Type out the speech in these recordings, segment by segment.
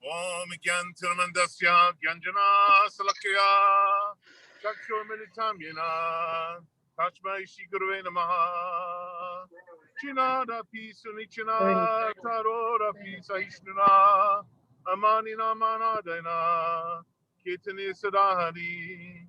Om Gyantirmandasya Gyanjana Salakya Chakshurmilitam Yena Tashmai Shigurve Namaha Chinada Pisunichina Tarora Pisahishnuna Amanina Manadena Kitani Sadahari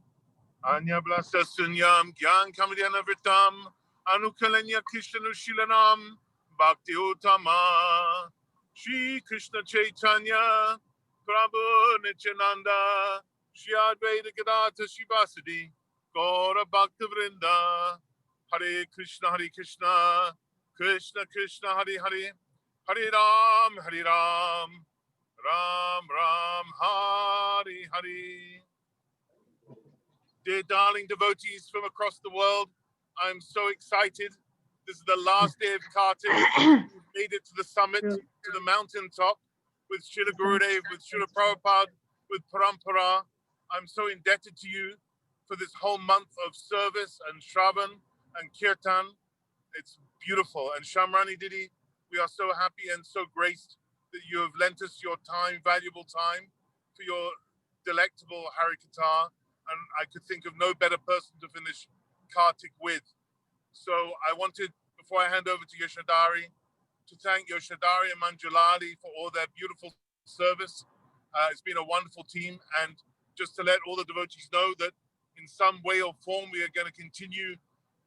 Anya Blasta Sunyam Gyan Kamadyana Vritam Anukalanya Krishna Shilanam Bhakti Uttama Shri Krishna Chaitanya Prabhu Nityananda Shri Advaita Gadata Shivasadi Gaura Bhakta Vrinda Hare Krishna Krishna Krishna Hare Hare Hare Ram Ram Ram Hare Hare. Dear darling devotees from across the world, I'm so excited. This is the last day of Kartik. We've made it to the summit, to the mountaintop, with Srila Gurudev, with Srila Prabhupada, with Parampara. I'm so indebted to you for this whole month of service and Shravan and Kirtan. It's beautiful. And Syamarani Didi, we are so happy and so graced that you have lent us your time, valuable time, for your delectable Harikatha. And I could think of no better person to finish Kartik with. So I wanted, before I hand over to Yashadari, to thank Yashadari and Manjalali for all their beautiful service. It's been a wonderful team. And just to let all the devotees know that in some way or form, we are going to continue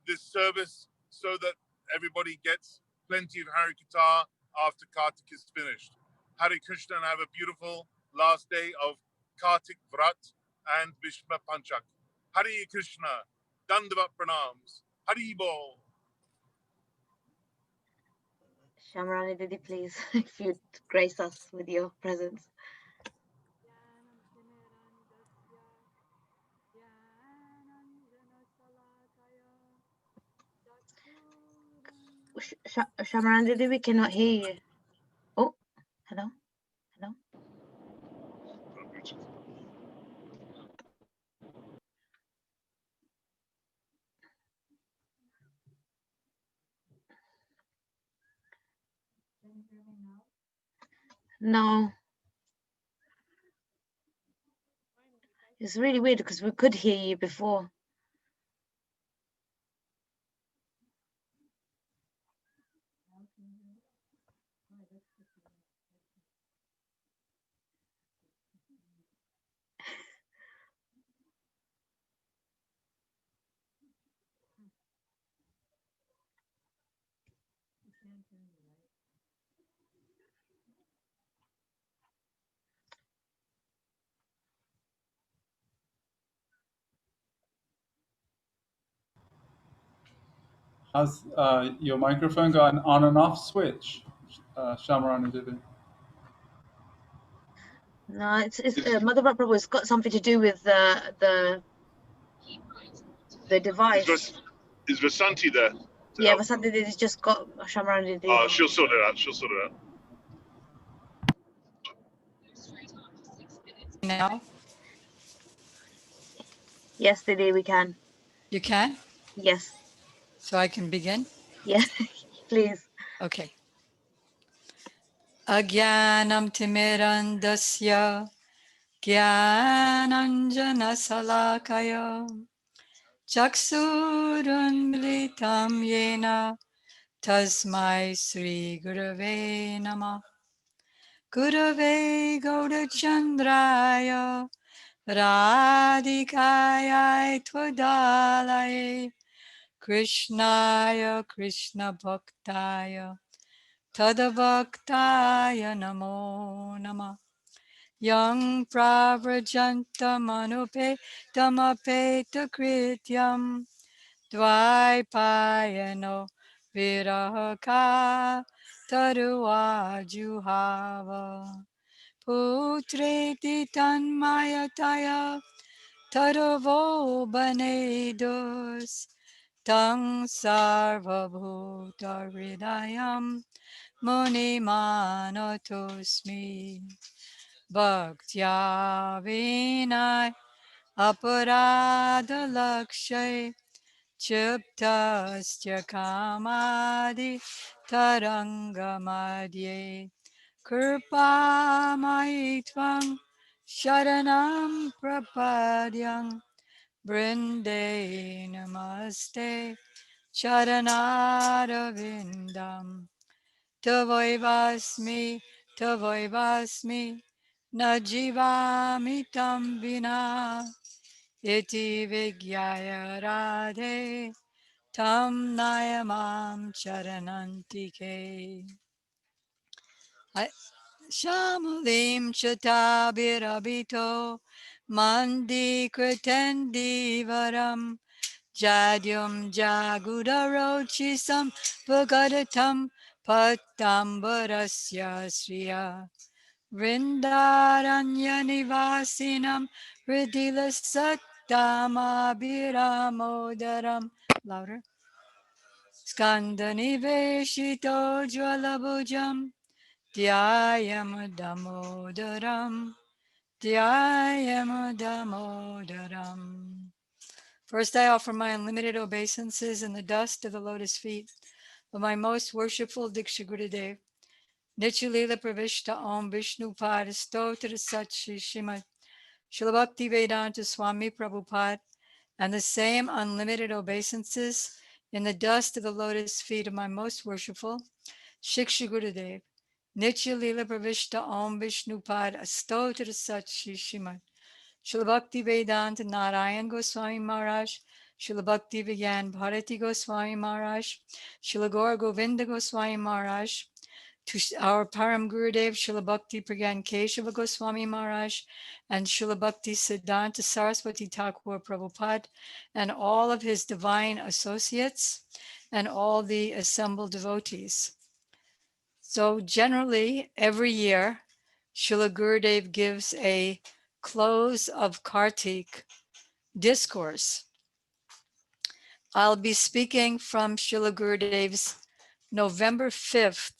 this service so that everybody gets plenty of Harikatha after Kartik is finished. Hare Krishna, and have a beautiful last day of Kartik Vrat and Vishma Panchak. Hare Krishna, Dandavat Pranams, Hari Bol. Syamarani Didi, please, if you'd grace us with your presence. Syamarani Didi, we cannot hear you. Oh, hello. No. It's really weird because we could hear you before. Has your microphone got an on and off switch, Syamarani Didi? No, it's Mother Prabhu. It's got something to do with the device. Is Vasanti there? Yeah, Vasanti Didi's just got Syamarani Didi. Oh, she'll sort it out. Now? Yes, Didi, we can. You can? Yes. So I can begin? Yes, please. Okay. Agyanam timirandasya Gyananjana salakaya Chaksurunmilitam yena Tasmai Sri Gurave Namah Gurave Gaurachandraya Radhikaya Twadalaye Krishnaya Krishna Bhaktaya Tadavaktaya Namo Namah Yang Pravrajantamanupe Tamapeta Krityam Dvaipayano Virahaka Taruva Juhava Putreti Tanmayataya Taruvo Banedos Tang Sarvabhuta Hridayam Muni Manotosmi Bhaktya Vinay Aparadha Lakshay Chiptasya Kamadi Tarangamadye Kripamayi Tvang Sharanam Prapadyam Brinde Namaste Charanarvindam Tavoivasmi Tavoivasmi Najivamitam Vina Iti Vigyaya Radhe Tam Nayamam Charanantike Shamalim Chatabirabito Mandi Kritendivaram Jadyum Jagudarochisam Bhagadatam Patambarasya Sriya Vrindaranya Nivasinam Hridila Saktamabhiramodaram. Louder. Skandhaniveshito Jwalabhujam Dhyayamudamodaram Dhyayamudamodaram. First, I offer my unlimited obeisances in the dust of the lotus feet of my most worshipful Diksha Gurudev, Nityalila Pravishta Om Vishnu Pad Stotra Sat Shri Srimati Srila Vedanta Swami Prabhupada, and the same unlimited obeisances in the dust of the lotus feet of my most worshipful Shiksha Gurudev, Nityalila Pravishta Om Vishnu Pad Stotra Sat Shri Srimati Srila Bhakti Vedanta Narayan Goswami Maharaj, Srila Bhakti Vigyan Bharati Goswami Maharaj, Srila Gaura Govinda Goswami Maharaj, to our Param Gurudev Srila Bhakti Pragyan Keshava Goswami Maharaj, and Srila Bhakti Siddhanta Saraswati Thakur Prabhupada, and all of his divine associates, and all the assembled devotees. So generally, every year, Srila Gurudev gives a close of Kartik discourse. I'll be speaking from Srila Gurudev's November 5th,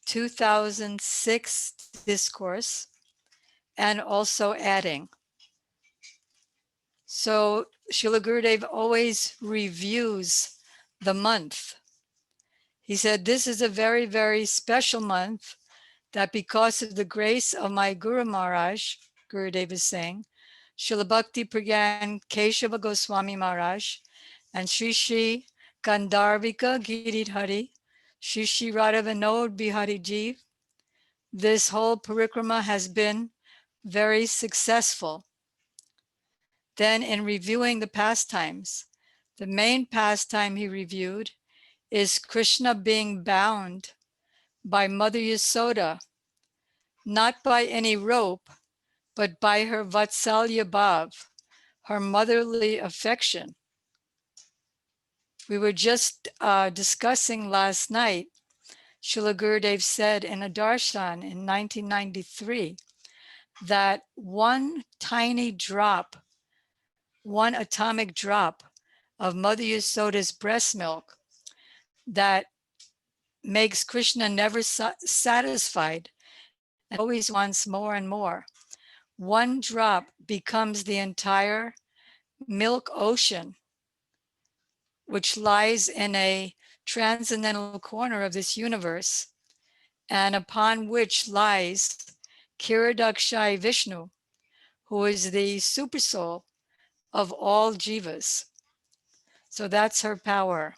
2006 discourse, and also adding. So Srila Gurudev always reviews the month. He said, this is a very, very special month that because of the grace of my Guru Maharaj, Gurudev is saying, Srila Bhakti Pragyan Keshava Goswami Maharaj, and Sri Sri Gandharvika Giridhari, Sri Sri Radha Vinod Bihari Ji, this whole parikrama has been very successful. Then in reviewing the pastimes, the main pastime he reviewed is Krishna being bound by Mother Yasoda, not by any rope, but by her Vatsalya Bhav, her motherly affection. We were just discussing last night, Srila Gurudev said in a darshan in 1993, that one tiny drop, one atomic drop of Mother Yasoda's breast milk that makes Krishna never satisfied and always wants more and more. One drop becomes the entire milk ocean, which lies in a transcendental corner of this universe, and upon which lies Kiradakshai Vishnu, who is the supersoul of all jivas. So that's her power.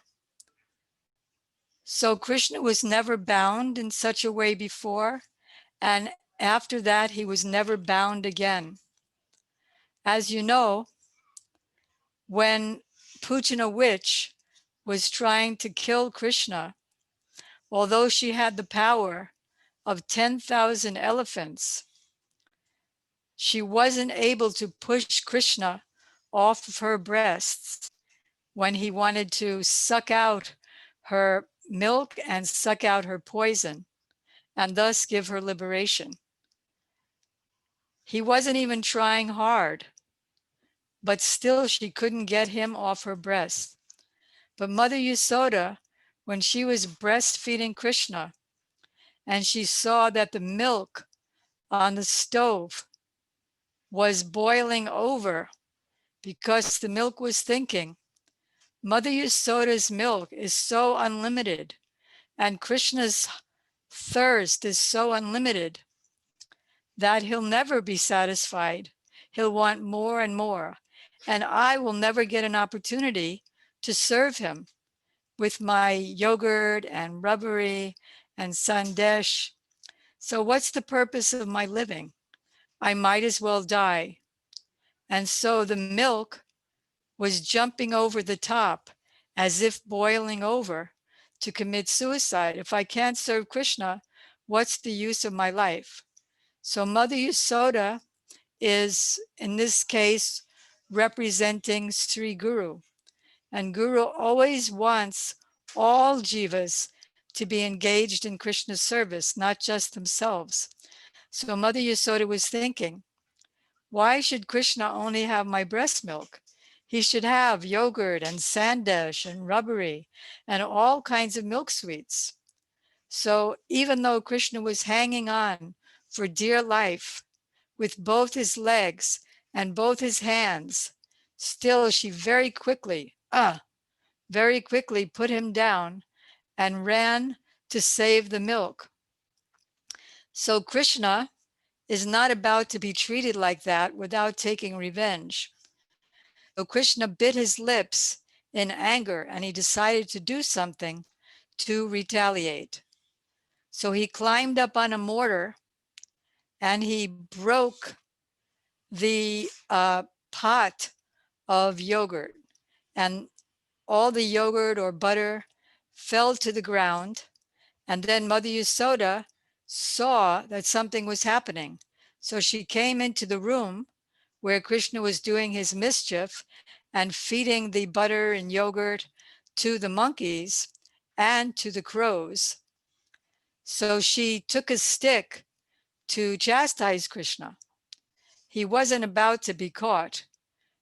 So Krishna was never bound in such a way before, and after that he was never bound again. As you know, when Pujana witch was trying to kill Krishna, although she had the power of 10,000 elephants, she wasn't able to push Krishna off of her breasts when he wanted to suck out her milk and suck out her poison and thus give her liberation. He wasn't even trying hard, but still she couldn't get him off her breast. But Mother Yasoda, when she was breastfeeding Krishna and she saw that the milk on the stove was boiling over because the milk was thinking, Mother Yasoda's milk is so unlimited and Krishna's thirst is so unlimited that he'll never be satisfied. He'll want more and more. And I will never get an opportunity to serve him with my yogurt and rubbery and sandesh. So what's the purpose of my living? I might as well die. And so the milk was jumping over the top as if boiling over to commit suicide. If I can't serve Krishna, what's the use of my life? So Mother Yasoda is, in this case, representing Sri Guru. And Guru always wants all jivas to be engaged in Krishna's service, not just themselves. So Mother Yasoda was thinking, why should Krishna only have my breast milk? He should have yogurt and sandesh and rubbery and all kinds of milk sweets. So even though Krishna was hanging on for dear life with both his legs and both his hands, still she very quickly put him down and ran to save the milk. So Krishna is not about to be treated like that without taking revenge. So Krishna bit his lips in anger and he decided to do something to retaliate. So he climbed up on a mortar and he broke the pot of yogurt, and all the yogurt or butter fell to the ground. And then Mother Yasoda saw that something was happening. So she came into the room where Krishna was doing his mischief and feeding the butter and yogurt to the monkeys and to the crows. So she took a stick to chastise Krishna. He wasn't about to be caught.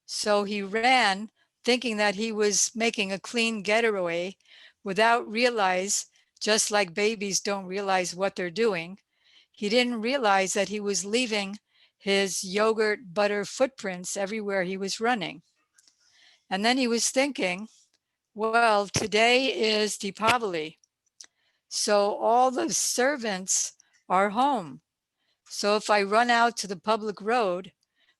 So he ran thinking that he was making a clean getaway without realize, just like babies don't realize what they're doing, he didn't realize that he was leaving his yogurt butter footprints everywhere he was running. And then he was thinking, well, today is Deepavali. So all the servants are home. So if I run out to the public road,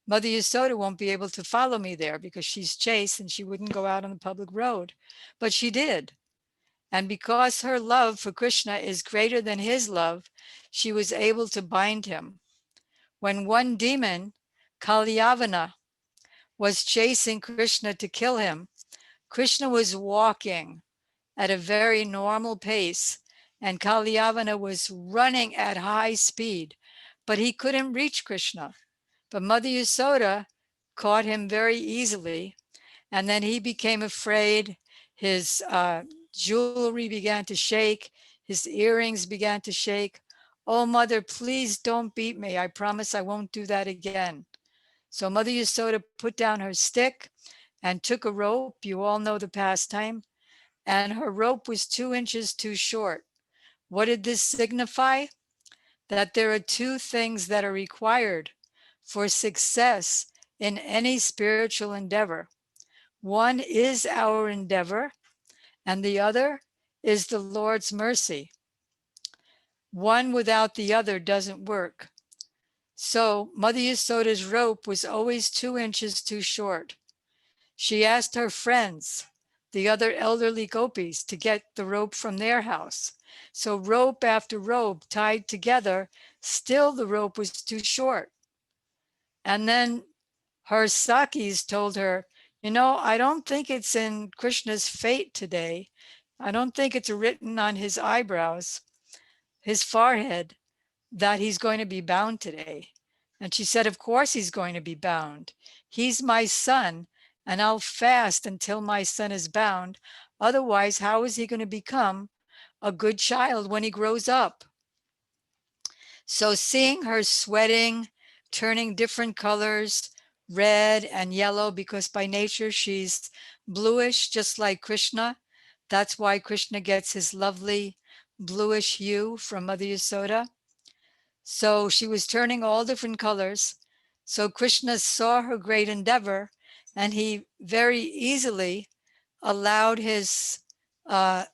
Mother Yasoda won't be able to follow me there because she's chaste and she wouldn't go out on the public road. But she did. And because her love for Krishna is greater than his love, she was able to bind him. When one demon, Kalyavana, was chasing Krishna to kill him, Krishna was walking at a very normal pace and Kalyavana was running at high speed, but he couldn't reach Krishna. But Mother Yasoda caught him very easily, and then he became afraid. His jewelry began to shake. His earrings began to shake. Oh, Mother, please don't beat me. I promise I won't do that again. So Mother Yasoda put down her stick and took a rope. You all know the pastime. And her rope was 2 inches too short. What did this signify? That there are two things that are required for success in any spiritual endeavor. One is our endeavor, and the other is the Lord's mercy. One without the other doesn't work. So Mother Yasoda's rope was always 2 inches too short. She asked her friends, the other elderly gopis, to get the rope from their house. So rope after rope tied together, still the rope was too short. And then her Sakis told her, I don't think it's in Krishna's fate today. I don't think it's written on his eyebrows, his forehead, that he's going to be bound today. And she said, of course he's going to be bound. He's my son, and I'll fast until my son is bound. Otherwise, how is he going to become a good child when he grows up? So seeing her sweating, turning different colors, red and yellow, because by nature she's bluish, just like Krishna. That's why Krishna gets his lovely bluish hue from Mother Yasoda. So she was turning all different colors. So Krishna saw her great endeavor, and he very easily allowed his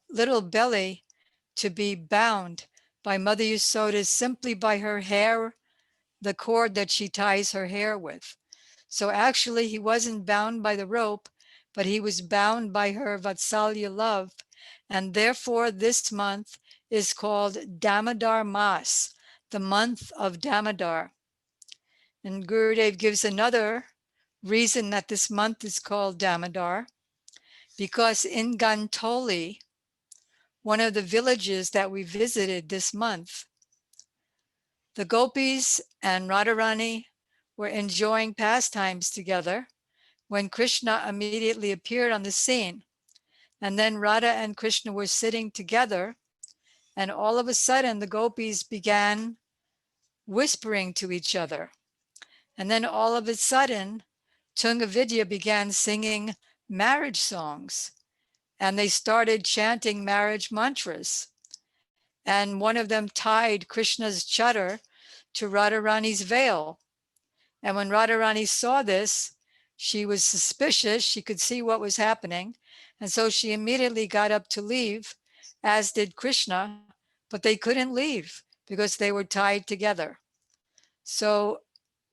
little belly to be bound by Mother Yasoda simply by her hair, the cord that she ties her hair with. So actually he wasn't bound by the rope, but he was bound by her Vatsalya love. And therefore this month is called Damodar Mas, the month of Damodar. And Gurudev gives another reason that this month is called Damodar, because in Gantoli, one of the villages that we visited this month, the gopis and Radharani were enjoying pastimes together when Krishna immediately appeared on the scene. And then Radha and Krishna were sitting together, and all of a sudden the gopis began whispering to each other. And then all of a sudden, Tungavidya began singing marriage songs, and they started chanting marriage mantras. And one of them tied Krishna's chadar to Radharani's veil. And when Radharani saw this, she was suspicious. She could see what was happening. And so she immediately got up to leave, as did Krishna, but they couldn't leave because they were tied together. So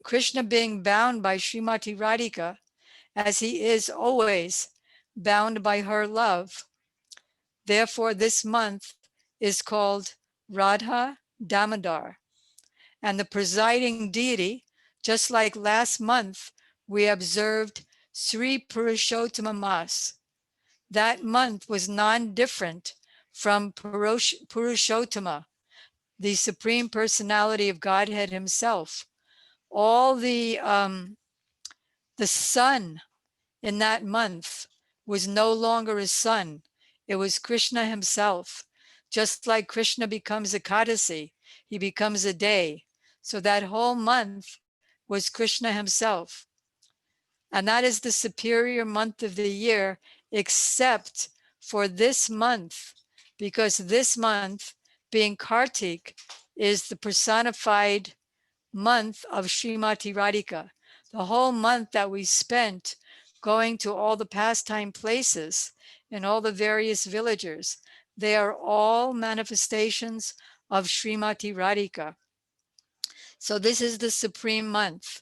Krishna, being bound by Srimati Radhika, as he is always bound by her love, therefore this month is called Radha Damodar. And the presiding deity, just like last month, we observed Sri Purushottama Mas. That month was non-different from Purushottama, the Supreme Personality of Godhead himself. All the sun in that month was no longer a sun. It was Krishna himself. Just like Krishna becomes a Kadasi, he becomes a day. So that whole month was Krishna himself. And that is the superior month of the year, except for this month, because this month, being Kartik, is the personified month of Srimati Radhika. The whole month that we spent going to all the pastime places in all the various villages, they are all manifestations of Srimati Radhika. So this is the supreme month.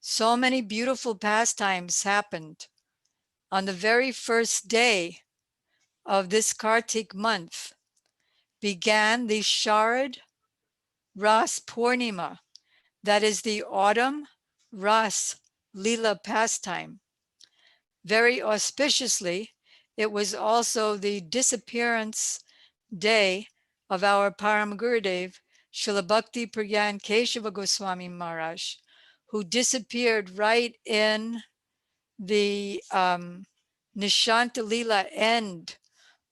So many beautiful pastimes happened. On the very first day of this Kartik month began the Sharad Ras Purnima, that is the autumn Ras Lila pastime. Very auspiciously, it was also the disappearance day of our Param Gurudev, Srila Bhakti Pragyan Keshava Goswami Maharaj, who disappeared right in the Nishanta Lila end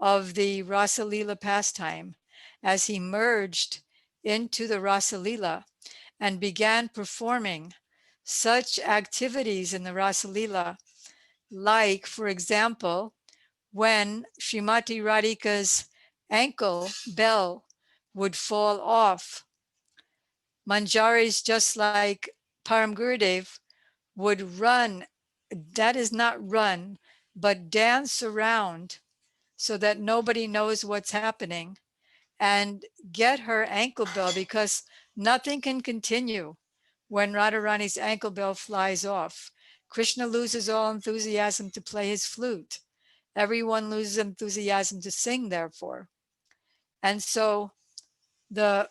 of the Rasa Lila pastime, as he merged into the Rasa Lila and began performing such activities in the Rasa Lila, like, for example, when Srimati Radhika's ankle bell would fall off, Manjaris, just like Param Gurudev, would run, that is not run, but dance around so that nobody knows what's happening, and get her ankle bell, because nothing can continue when Radharani's ankle bell flies off. Krishna loses all enthusiasm to play his flute. Everyone loses enthusiasm to sing, therefore. And so the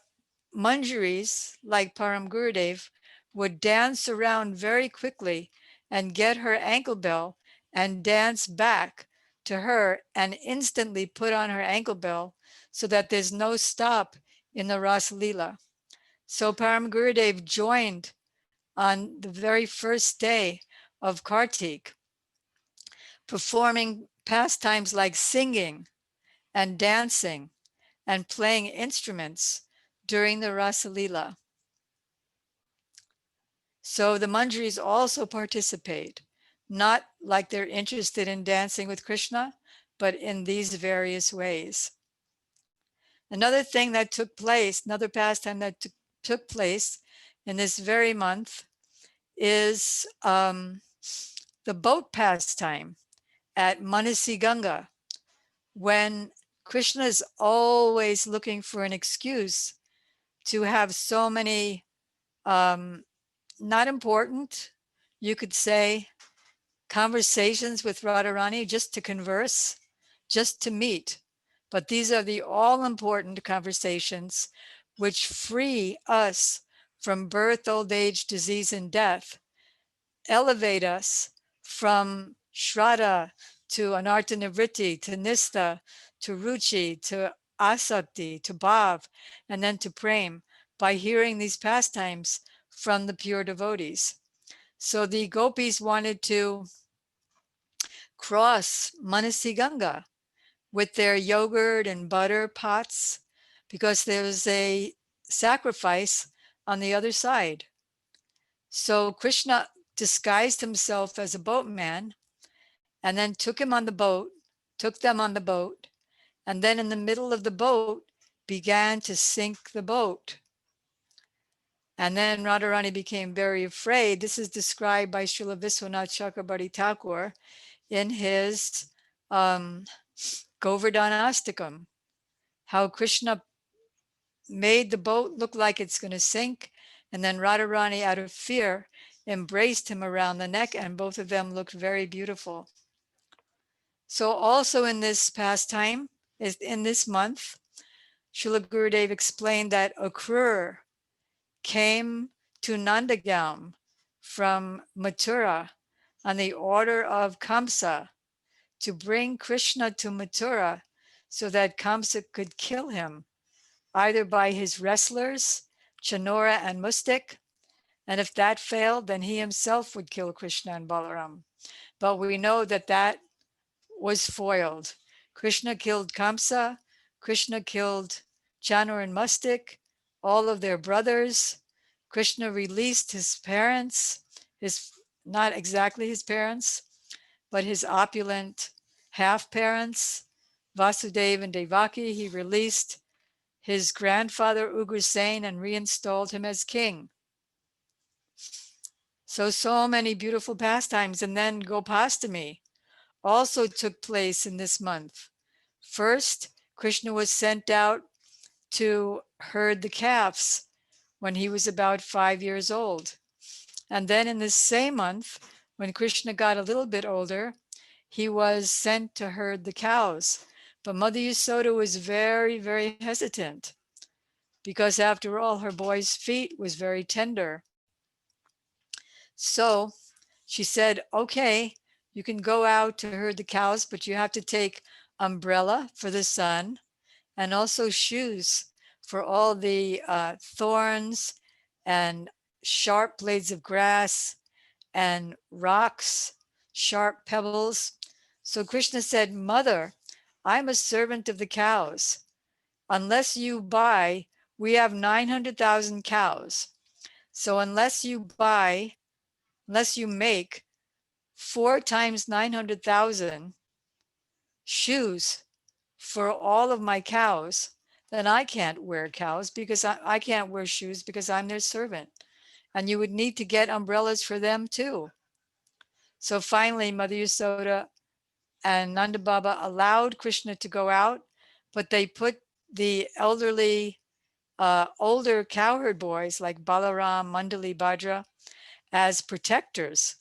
Manjaris, like Param Gurudev, would dance around very quickly and get her ankle bell and dance back to her and instantly put on her ankle bell so that there's no stop in the Ras Lila. So Param Gurudev joined on the very first day of Kartik, performing pastimes like singing and dancing and playing instruments during the Rasa Lila. So the Manjaris also participate, not like they're interested in dancing with Krishna, but in these various ways. Another thing that took place, another pastime that took place in this very month is the boat pastime at Manasi Ganga, when Krishna is always looking for an excuse to have so many not important, you could say, conversations with Radharani, just to converse, just to meet. But these are the all important conversations which free us from birth, old age, disease, and death, elevate us from Shraddha to Anartha Nivritti, to Nistha, to Ruchi, to Asakti, to Bhav, and then to Prem, by hearing these pastimes from the pure devotees. So the gopis wanted to cross Manasi Ganga with their yogurt and butter pots, because there was a sacrifice on the other side. So Krishna disguised himself as a boatman and then took them on the boat, and then in the middle of the boat began to sink the boat. And then Radharani became very afraid. This is described by Srila Viswanath Chakrabarti Thakur in his Govardhanastakam, how Krishna made the boat look like it's going to sink, and then Radharani, out of fear, embraced him around the neck, and both of them looked very beautiful. So also in this pastime, in this month, Srila Gurudev explained that Akrur came to Nandagaon from Mathura on the order of Kamsa to bring Krishna to Mathura so that Kamsa could kill him, either by his wrestlers, Chanora and Mustik, and if that failed, then he himself would kill Krishna and Balaram. But we know that that was foiled. Krishna killed Kamsa, Krishna killed Chanor and Mustik, all of their brothers. Krishna released his parents, not exactly his parents, but his opulent half parents, Vasudeva and Devaki. He released his grandfather Ugrasen and reinstalled him as king. So many beautiful pastimes. And then Gopastami also took place in this month. First, Krishna was sent out to herd the calves when he was about 5 years old. And then in this same month, when Krishna got a little bit older, he was sent to herd the cows. But Mother Yasoda was very, very hesitant, because after all, her boy's feet was very tender. So she said, okay, you can go out to herd the cows, but you have to take umbrella for the sun and also shoes for all the thorns and sharp blades of grass and rocks, sharp pebbles. So Krishna said, Mother, I'm a servant of the cows. Unless you buy, we have 900,000 cows. So unless you make 4 times 900,000 shoes for all of my cows, then I can't wear cows because I can't wear shoes because I'm their servant. And you would need to get umbrellas for them too. So finally, Mother Yasoda and Nanda Baba allowed Krishna to go out, but they put the elderly, older cowherd boys like Balaram, Mandali, Bhadra as protectors,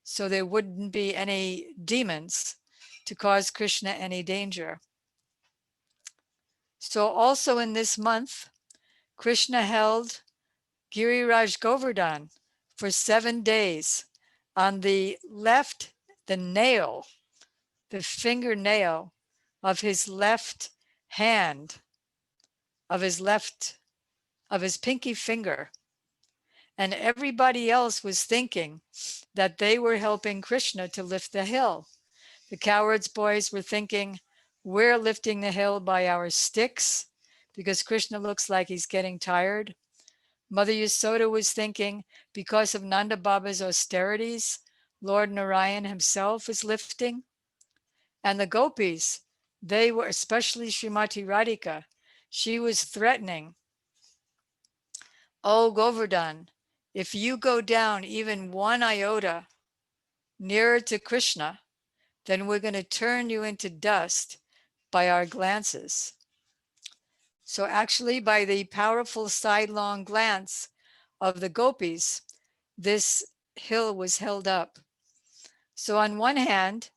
so there wouldn't be any demons to cause Krishna any danger. So also in this month, Krishna held Giriraj Govardhan for 7 days on the left, the fingernail of his left hand, of his pinky finger. And everybody else was thinking that they were helping Krishna to lift the hill. The cowards boys were thinking, we're lifting the hill by our sticks because Krishna looks like he's getting tired. Mother Yasoda was thinking, because of Nanda Baba's austerities, Lord Narayan himself is lifting. And the gopis, they were, especially Srimati Radhika, she was threatening, oh Govardhan, if you go down even 1 iota nearer to Krishna, then we're going to turn you into dust by our glances. So actually, by the powerful sidelong glance of the gopis, this hill was held up. So on one hand,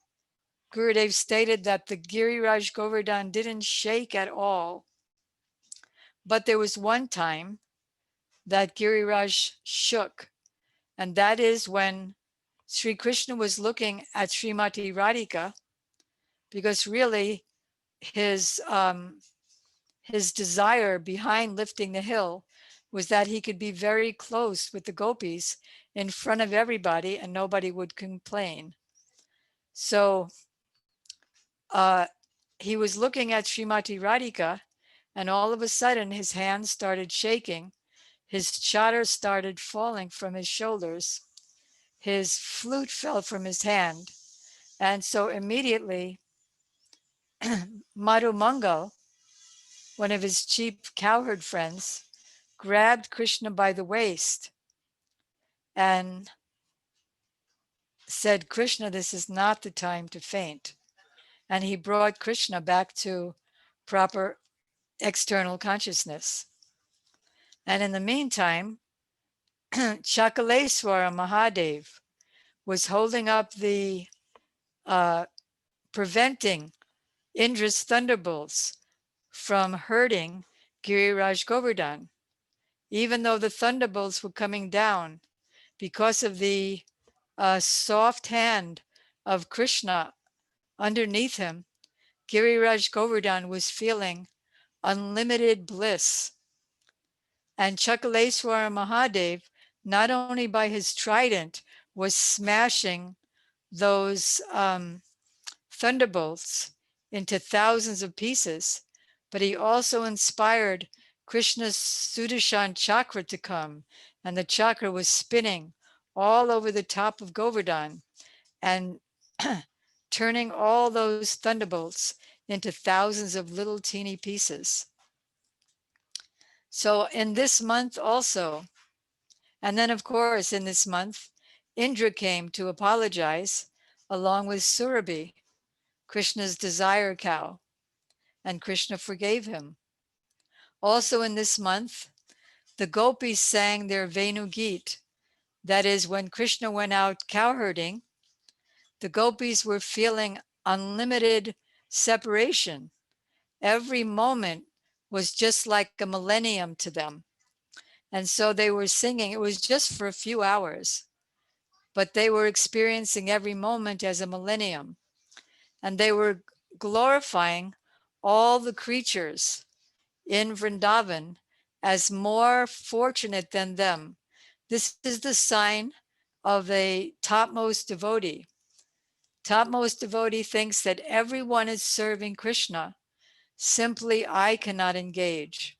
Gurudev stated that the Giriraj Govardhan didn't shake at all, but there was one time that Giriraj shook, and that is when Sri Krishna was looking at Srimati Radhika, because really his desire behind lifting the hill was that he could be very close with the gopis in front of everybody and nobody would complain. So uh, he was looking at Srimati Radhika, and all of a sudden his hands started shaking, his chadar started falling from his shoulders, his flute fell from his hand, and so immediately Madhu Mangal, one of his chief cowherd friends, grabbed Krishna by the waist and said, Krishna, this is not the time to faint. And he brought Krishna back to proper external consciousness. And in the meantime, Chakaleswara Mahadev was holding up the, preventing Indra's thunderbolts from hurting Giriraj Govardhan. Even though the thunderbolts were coming down, because of the soft hand of Krishna underneath him, Giriraj Govardhan was feeling unlimited bliss. And Chakaleswara Mahadev, not only by his trident, was smashing those thunderbolts into thousands of pieces, but he also inspired Krishna's Sudarshan chakra to come, and the chakra was spinning all over the top of Govardhan and turning all those thunderbolts into thousands of little teeny pieces. So in this month also, and then of course in this month, Indra came to apologize along with Surabhi, Krishna's desire cow, and Krishna forgave him. Also in this month, the gopis sang their Venu Geet. That is, when Krishna went out cowherding, the gopis were feeling unlimited separation. Every moment was just like a millennium to them. And so they were singing, it was just for a few hours, but they were experiencing every moment as a millennium. And they were glorifying all the creatures in Vrindavan as more fortunate than them. This is the sign of a topmost devotee. Topmost devotee thinks that everyone is serving Krishna. Simply, I cannot engage.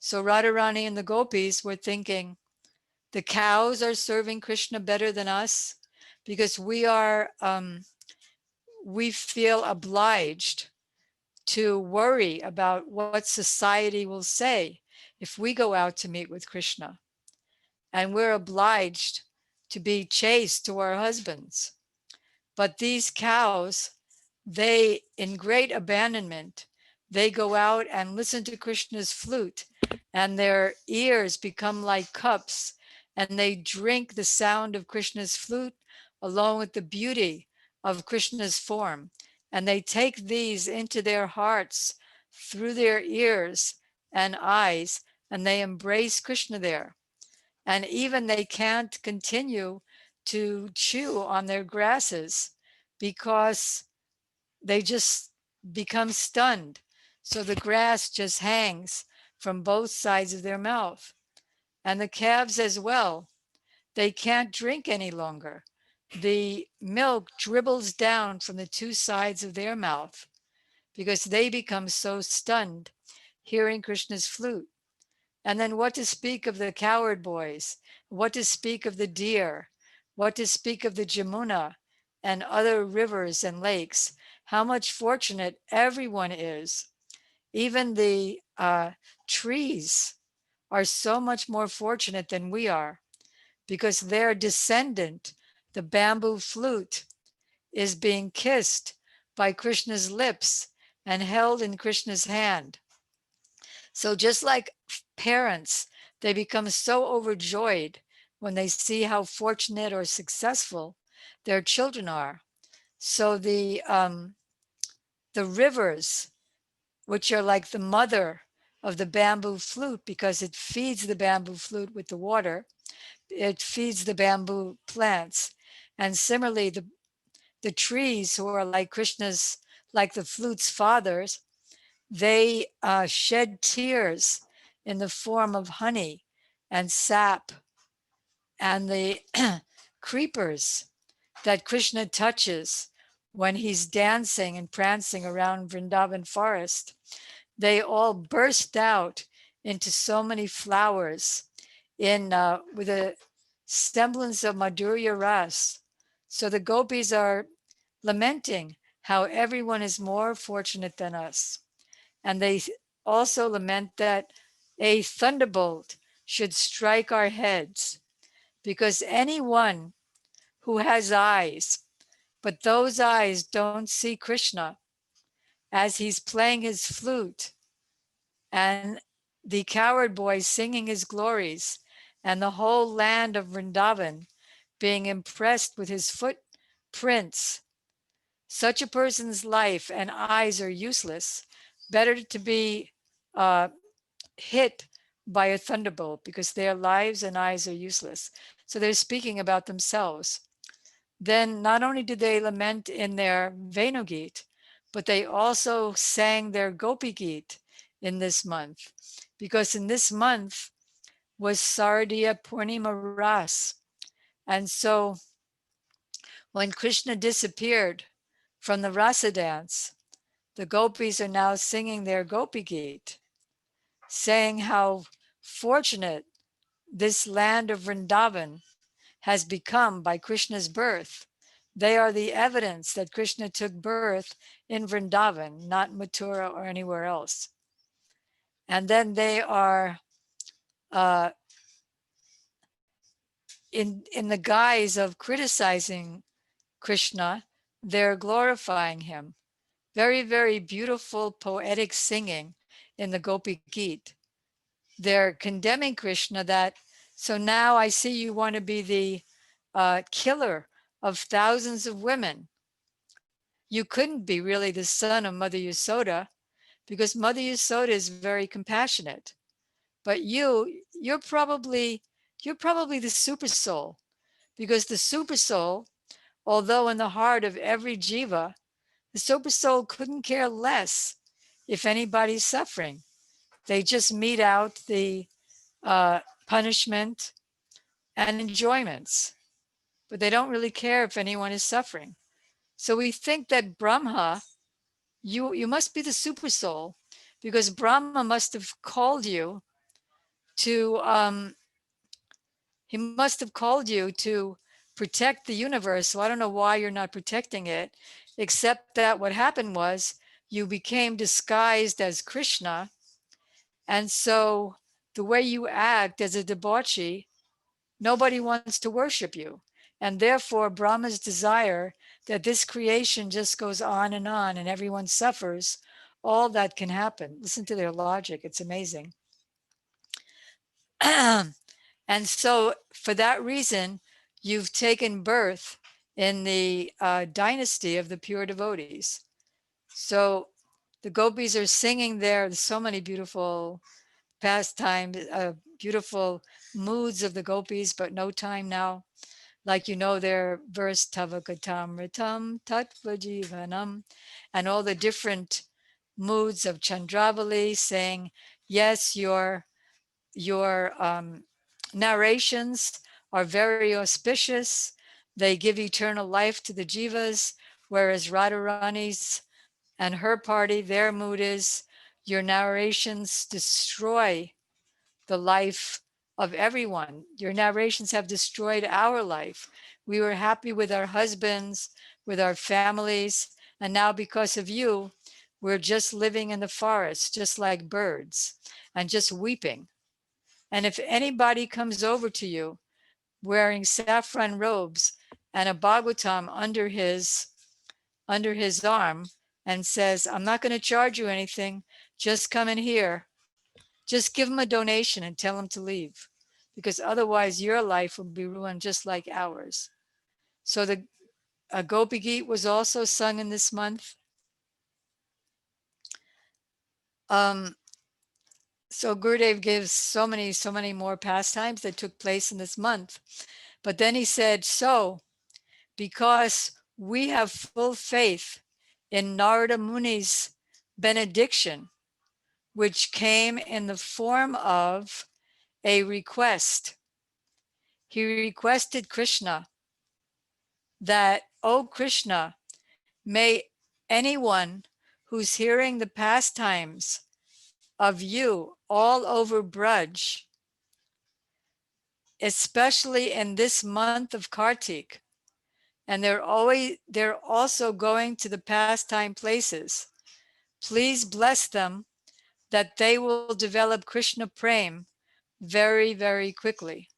So Radharani and the gopis were thinking, the cows are serving Krishna better than us because we feel obliged to worry about what society will say if we go out to meet with Krishna. And we're obliged to be chaste to our husbands. But these cows, they, in great abandonment, they go out and listen to Krishna's flute, and their ears become like cups, and they drink the sound of Krishna's flute along with the beauty of Krishna's form. And they take these into their hearts through their ears and eyes, and they embrace Krishna there. And even they can't continue to chew on their grasses because they just become stunned. So the grass just hangs from both sides of their mouth. And the calves as well, they can't drink any longer. The milk dribbles down from the two sides of their mouth because they become so stunned hearing Krishna's flute. And then what to speak of the cowherd boys, what to speak of the deer, what to speak of the Jamuna and other rivers and lakes, how much fortunate everyone is. Even the trees are so much more fortunate than we are because their descendant, the bamboo flute, is being kissed by Krishna's lips and held in Krishna's hand. So just like parents, they become so overjoyed when they see how fortunate or successful their children are. So the rivers, which are like the mother of the bamboo flute because it feeds the bamboo flute with the water, it feeds the bamboo plants. And similarly, the trees who are like Krishna's, like the flute's fathers, they shed tears in the form of honey and sap, and the creepers that Krishna touches when he's dancing and prancing around Vrindavan forest, they all burst out into so many flowers in with a semblance of Madhurya Ras. So the gopis are lamenting how everyone is more fortunate than us. And they also lament that a thunderbolt should strike our heads, because anyone who has eyes, but those eyes don't see Krishna as he's playing his flute and the coward boy singing his glories and the whole land of Vrindavan being impressed with his footprints, such a person's life and eyes are useless. Better to be uh, hit by a thunderbolt because their lives and eyes are useless. So they're speaking about themselves. Then not only did they lament in their Venugit, but they also sang their Gopi Git in this month, because in this month was Sardiya Purnima Ras. And so when Krishna disappeared from the rasa dance, the gopis are now singing their Gopi Git, saying how fortunate this land of Vrindavan has become by Krishna's birth. They are the evidence that Krishna took birth in Vrindavan, not Mathura or anywhere else. And then they are uh, in the guise of criticizing Krishna, they're glorifying him. Very, very beautiful poetic singing in the Gopi Gita. They're condemning Krishna that, so now I see you want to be the killer of thousands of women. You couldn't be really the son of Mother Yasoda, because Mother Yasoda is very compassionate. But you're probably the super soul, because the super soul, although in the heart of every jiva, the super soul couldn't care less if anybody's suffering. They just mete out the punishment and enjoyments, but they don't really care if anyone is suffering. So we think that Brahma, you must be the super soul, because Brahma must have called you to he must have called you to protect the universe. So I don't know why you're not protecting it, except that what happened was you became disguised as Krishna. And so the way you act as a debauchee, nobody wants to worship you. And therefore, Brahma's desire that this creation just goes on and everyone suffers, all that can happen. Listen to their logic. It's amazing. And so for that reason, you've taken birth in the dynasty of the pure devotees. So the gopis are singing there. There's so many beautiful pastimes, beautiful moods of the gopis, but no time now. Like, you know, their verse, Tava Katamritam Tattva Jivanam, and all the different moods of Chandravali saying, yes, your narrations are very auspicious. They give eternal life to the jivas, whereas Radharani's and her party, their mood is, your narrations destroy the life of everyone. Your narrations have destroyed our life. We were happy with our husbands, with our families, and now because of you, we're just living in the forest, just like birds, and just weeping. And if anybody comes over to you wearing saffron robes and a Bhagavatam under his arm and says, I'm not going to charge you anything, just come in here, just give them a donation and tell them to leave, because otherwise your life will be ruined just like ours. So the Gopi Geet was also sung in this month. So Gurudev gives so many more pastimes that took place in this month. But then he said, so because we have full faith in Narada Muni's benediction, which came in the form of a request. He requested Krishna that, oh Krishna, may anyone who's hearing the pastimes of you all over Braj, especially in this month of Kartik, and they're also going to the pastime places, please bless them that they will develop Krishna Prem very, very quickly.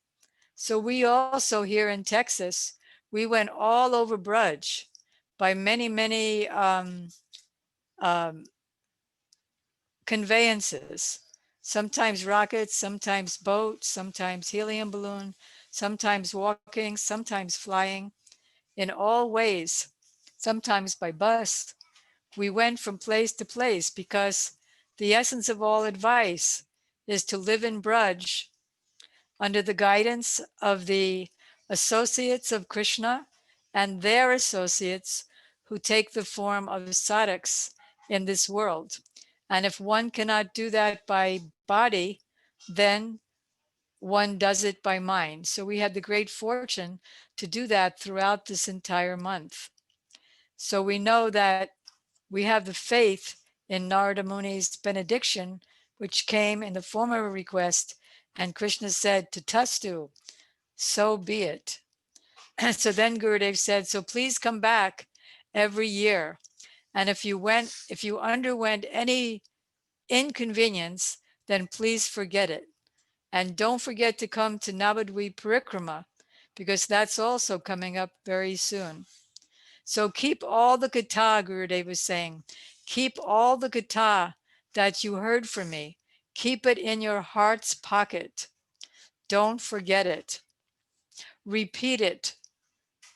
So we also here in Texas, we went all over Braj by many conveyances, sometimes rockets, sometimes boats, sometimes helium balloon, sometimes walking, sometimes flying, in all ways, sometimes by bus. We went from place to place because the essence of all advice is to live in Braj under the guidance of the associates of Krishna and their associates who take the form of sadhaks in this world. And if one cannot do that by body, then one does it by mind. So we had the great fortune to do that throughout this entire month. So we know that we have the faith in Narada Muni's benediction, which came in the form of a request, and Krishna said to Tastu, so be it. So then Gurudev said, so please come back every year. And if you underwent any inconvenience, then please forget it. And don't forget to come to Navadvip Parikrama, because that's also coming up very soon. So keep all the katha, Gurudev was saying, keep all the katha that you heard from me. Keep it in your heart's pocket. Don't forget it. Repeat it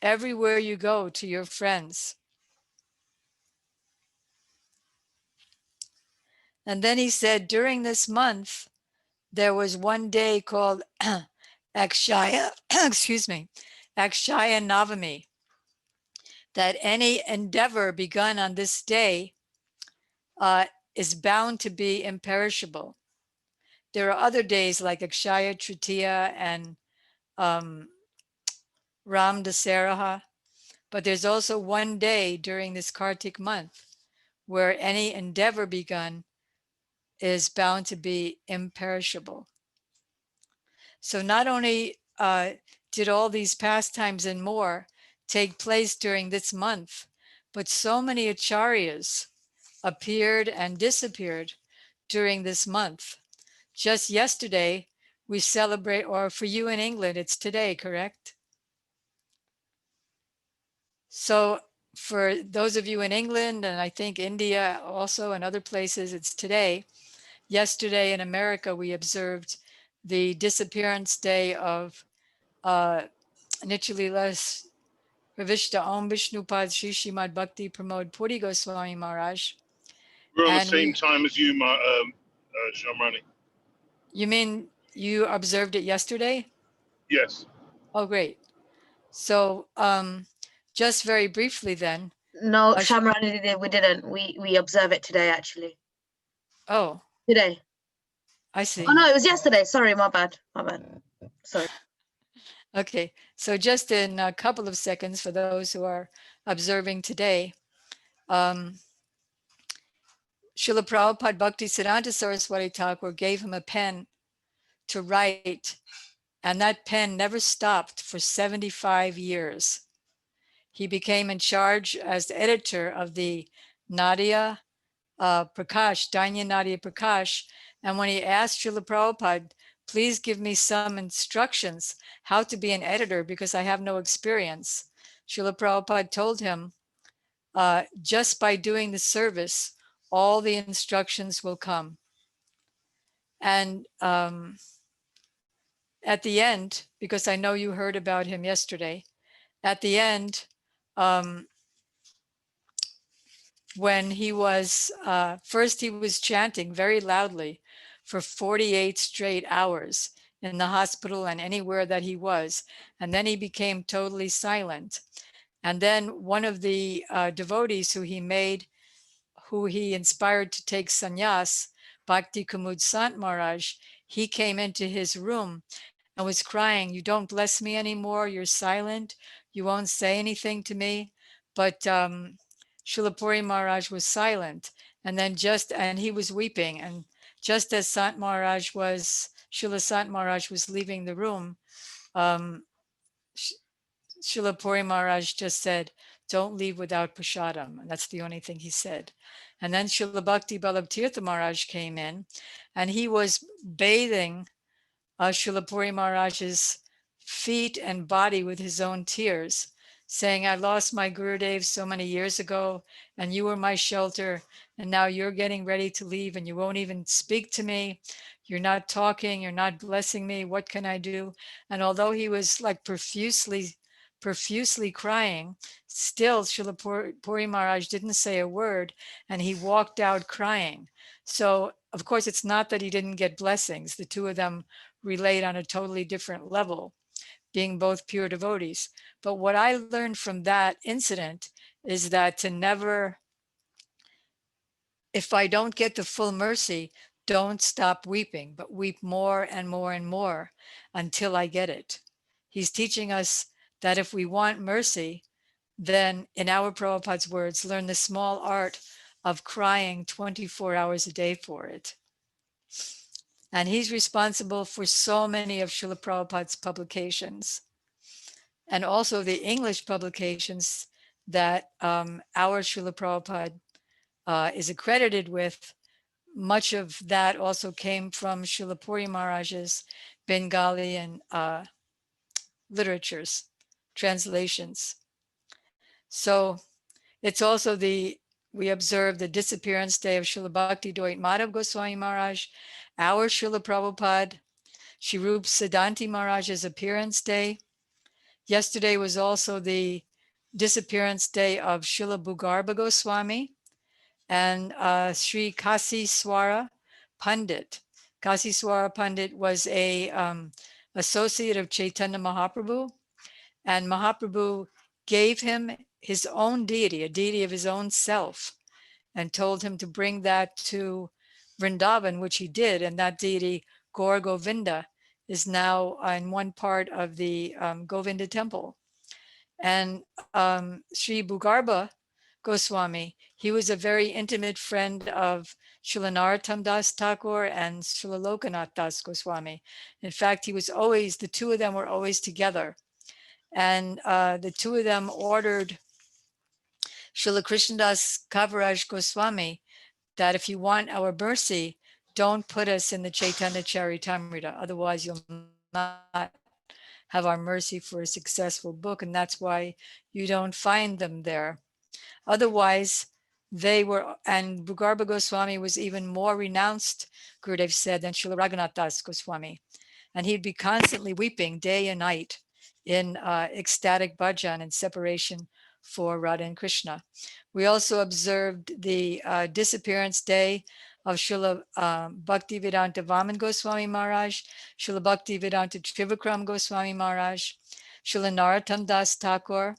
everywhere you go to your friends. And then he said, during this month, there was one day called Akshaya, excuse me, Akshaya Navami, that any endeavor begun on this day is bound to be imperishable. There are other days like Akshaya Tritiya and Ram Dasaraha, but there's also one day during this Kartik month where any endeavor begun is bound to be imperishable. So not only did all these pastimes and more take place during this month, but so many acharyas appeared and disappeared during this month. Just yesterday, we celebrate, or for you in England, it's today, correct? So for those of you in England, and I think India also and other places, it's today. Yesterday in America, we observed the disappearance day of Nichalilas Ravishta Om Vishnupad Shri Srimad Bhakti Pramod Puri Goswami Maharaj. We're on the And same time as you, Syamarani. You mean you observed it yesterday? Yes. Oh, great. So just very briefly then. No, Syamarani did. We didn't. We observe it today, actually. Oh, Today. I see. Oh no, it was yesterday. Sorry, my bad. My bad. Sorry. Okay, so just in a couple of seconds for those who are observing today, Srila Prabhupada Bhaktisiddhanta Saraswati Thakur gave him a pen to write, and that pen never stopped for 75 years. He became in charge as the editor of the Nadia Prakash, Danya Nadia Prakash, and when he asked Srila Prabhupada, please give me some instructions how to be an editor because I have no experience, Srila Prabhupada told him, just by doing the service, all the instructions will come. And at the end, because I know you heard about him yesterday, at the end, when he was, first he was chanting very loudly for 48 straight hours in the hospital and anywhere that he was. And then he became totally silent. And then one of the devotees who he inspired to take sannyas, Bhakti Kumud Sant Maharaj, he came into his room and was crying, "You don't bless me anymore. You're silent. You won't say anything to me." But Srila Puri Maharaj was silent. And then and he was weeping. And just as Srila Sant Maharaj was leaving the room, um, Srila Puri Maharaj just said, "Don't leave without prasadam." And that's the only thing he said. And then Srila Bhakti Ballabh Tirtha Maharaj came in and he was bathing Srila Puri Maharaj's feet and body with his own tears, saying, "I lost my Gurudev so many years ago, and you were my shelter, and now you're getting ready to leave, and you won't even speak to me. You're not talking, you're not blessing me. What can I do?" And although he was like profusely crying, still Srila Puri Maharaj didn't say a word, and he walked out crying. So, of course, it's not that he didn't get blessings. The two of them relate on a totally different level, being both pure devotees. But what I learned from that incident is that to never, if I don't get the full mercy, don't stop weeping, but weep more and more and more until I get it. He's teaching us that if we want mercy, then in our Prabhupada's words, learn the small art of crying 24 hours a day for it. And he's responsible for so many of Srila Prabhupada's publications, and also the English publications that our Srila Prabhupada is accredited with. Much of that also came from Srila Puri Maharaj's Bengali and literatures, translations. So it's also we observe the disappearance day of Srila Bhakti Doit Madhav Goswami Maharaj, our Srila Prabhupada, Shri Rup Siddhanti Maharaj's appearance day. Yesterday was also the disappearance day of Srila Bhugarbha Goswami and Sri Kasi Swara Pandit. Kasi Swara Pandit was a associate of Chaitanya Mahaprabhu, and Mahaprabhu gave him his own deity, a deity of his own self, and told him to bring that to Vrindavan, which he did. And that deity, Gaur Govinda, is now in one part of the Govinda temple. And Sri Bhugarbha Goswami, he was a very intimate friend of Srila Narottam Das Thakur and Srila Lokanath Das Goswami. In fact, the two of them were always together. And the two of them ordered Srila Krishnadas Kaviraj Goswami that if you want our mercy, don't put us in the Chaitanya Charitamrita. Otherwise, you'll not have our mercy for a successful book. And that's why you don't find them there. Otherwise, and Bhugarbha Goswami was even more renounced, Gurudev said, than Srila Raghunath Das Goswami. And he'd be constantly weeping day and night in ecstatic bhajan and separation for Radha and Krishna. We also observed the disappearance day of Srila Bhaktivedanta Vaman Goswami Maharaj, Srila Bhaktivedanta Trivikram Goswami Maharaj, Srila Narottam Das Thakur,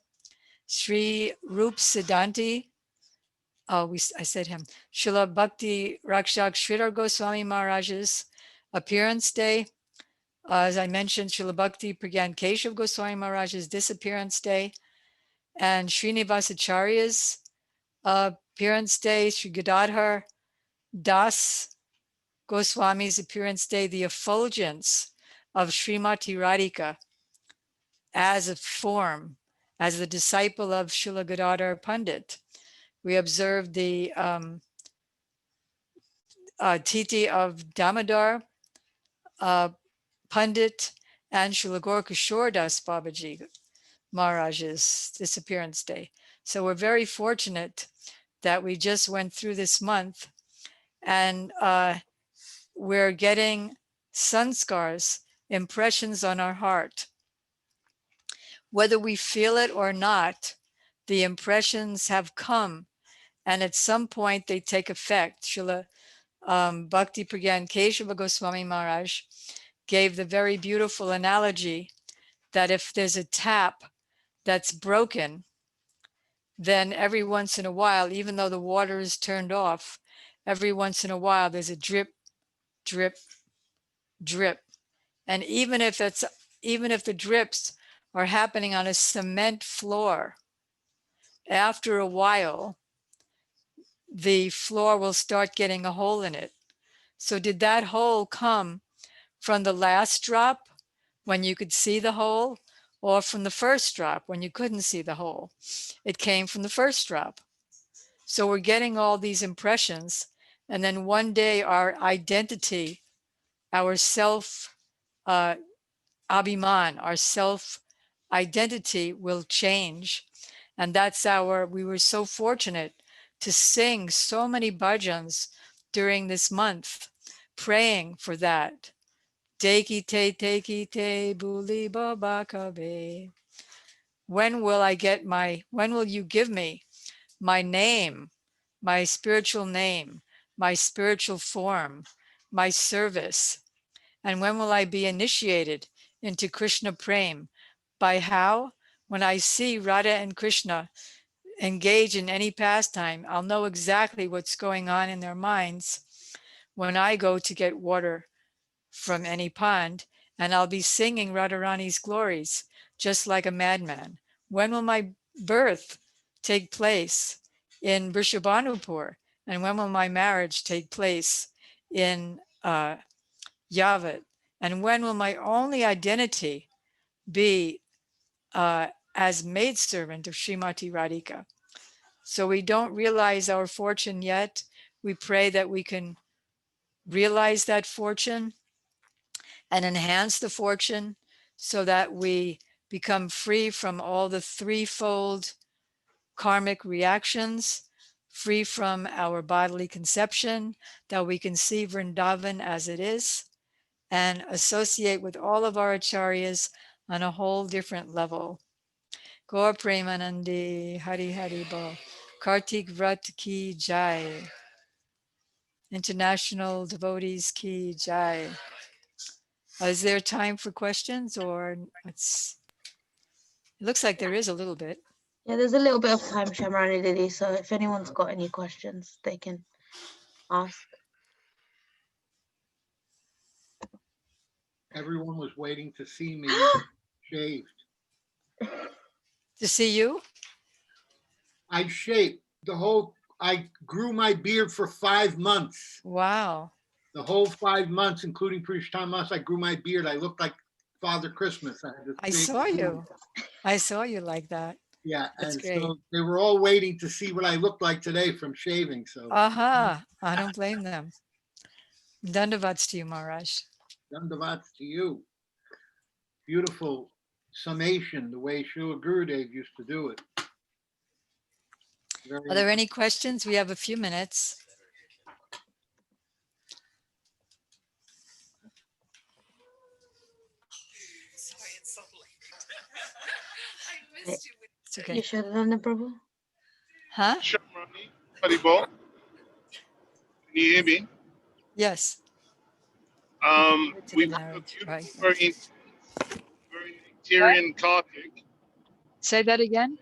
Sri Rup Siddhanti, I said him, Srila Bhakti Rakshak Sridhar Goswami Maharaj's appearance day. As I mentioned, Srila Bhakti Pragyan Keshav Goswami Maharaj's disappearance day, and Srinivasacharya's appearance day, Sri Gadadhar Das Goswami's appearance day, the effulgence of Srimati Radhika as a form, as the disciple of Srila Gadadhar Pandit. We observed the Titi of Damodar Pandit and Srila Gorkishore Das Babaji Maharaj's disappearance day. So we're very fortunate that we just went through this month, and we're getting sanskars, impressions on our heart. Whether we feel it or not, the impressions have come, and at some point they take effect. Srila Bhakti Pragyan Keshava Goswami Maharaj gave the very beautiful analogy that if there's a tap that's broken, then every once in a while, even though the water is turned off, every once in a while there's a drip, drip, drip. And even if the drips are happening on a cement floor, after a while, the floor will start getting a hole in it. So did that hole come from the last drop when you could see the hole, or from the first drop when you couldn't see the hole? It came from the first drop. So we're getting all these impressions, and then one day our identity, our self abhiman, our self identity will change. And we were so fortunate to sing so many bhajans during this month, praying for that. Dekite, buli baba kabe. When will you give me my name, my spiritual name, my spiritual form, my service? And when will I be initiated into Krishna Prem? By how? When I see Radha and Krishna engage in any pastime, I'll know exactly what's going on in their minds when I go to get water from any pond, and I'll be singing Radharani's glories just like a madman. When will my birth take place in Vrishabhanupur? And when will my marriage take place in Yavat? And when will my only identity be as maidservant of Srimati Radhika? So we don't realize our fortune yet. We pray that we can realize that fortune and enhance the fortune so that we become free from all the threefold karmic reactions, free from our bodily conception, that we can see Vrindavan as it is, and associate with all of our acharyas on a whole different level. Gaur Premanandi, Hari Hari Bol. Kartik Vrat ki jai. International devotees ki jai. Is there time for questions, or it looks like there is a little bit. Yeah, there's a little bit of time, Syamarani Didi, so if anyone's got any questions, they can ask. Everyone was waiting to see me shaved. To see you? I shaved I grew my beard for 5 months. Wow. The whole 5 months, including Parikarama, I grew my beard. I looked like Father Christmas. I saw you. I saw you like that. Yeah, That's and great. so they were all waiting to see what I looked like today from shaving. So Aha, I don't blame them. Dandavats to you, Maharaj. Dandavats to you. Beautiful summation, the way Srila Gurudev used to do it. Are there any questions? We have a few minutes. Sorry, it's so late. I missed you. It's okay. You should have done it, Prabhu. Huh? Syamarani, Haribol. Can you hear me? Yes. We have a beautiful, very nectarian Kartik. Say that again.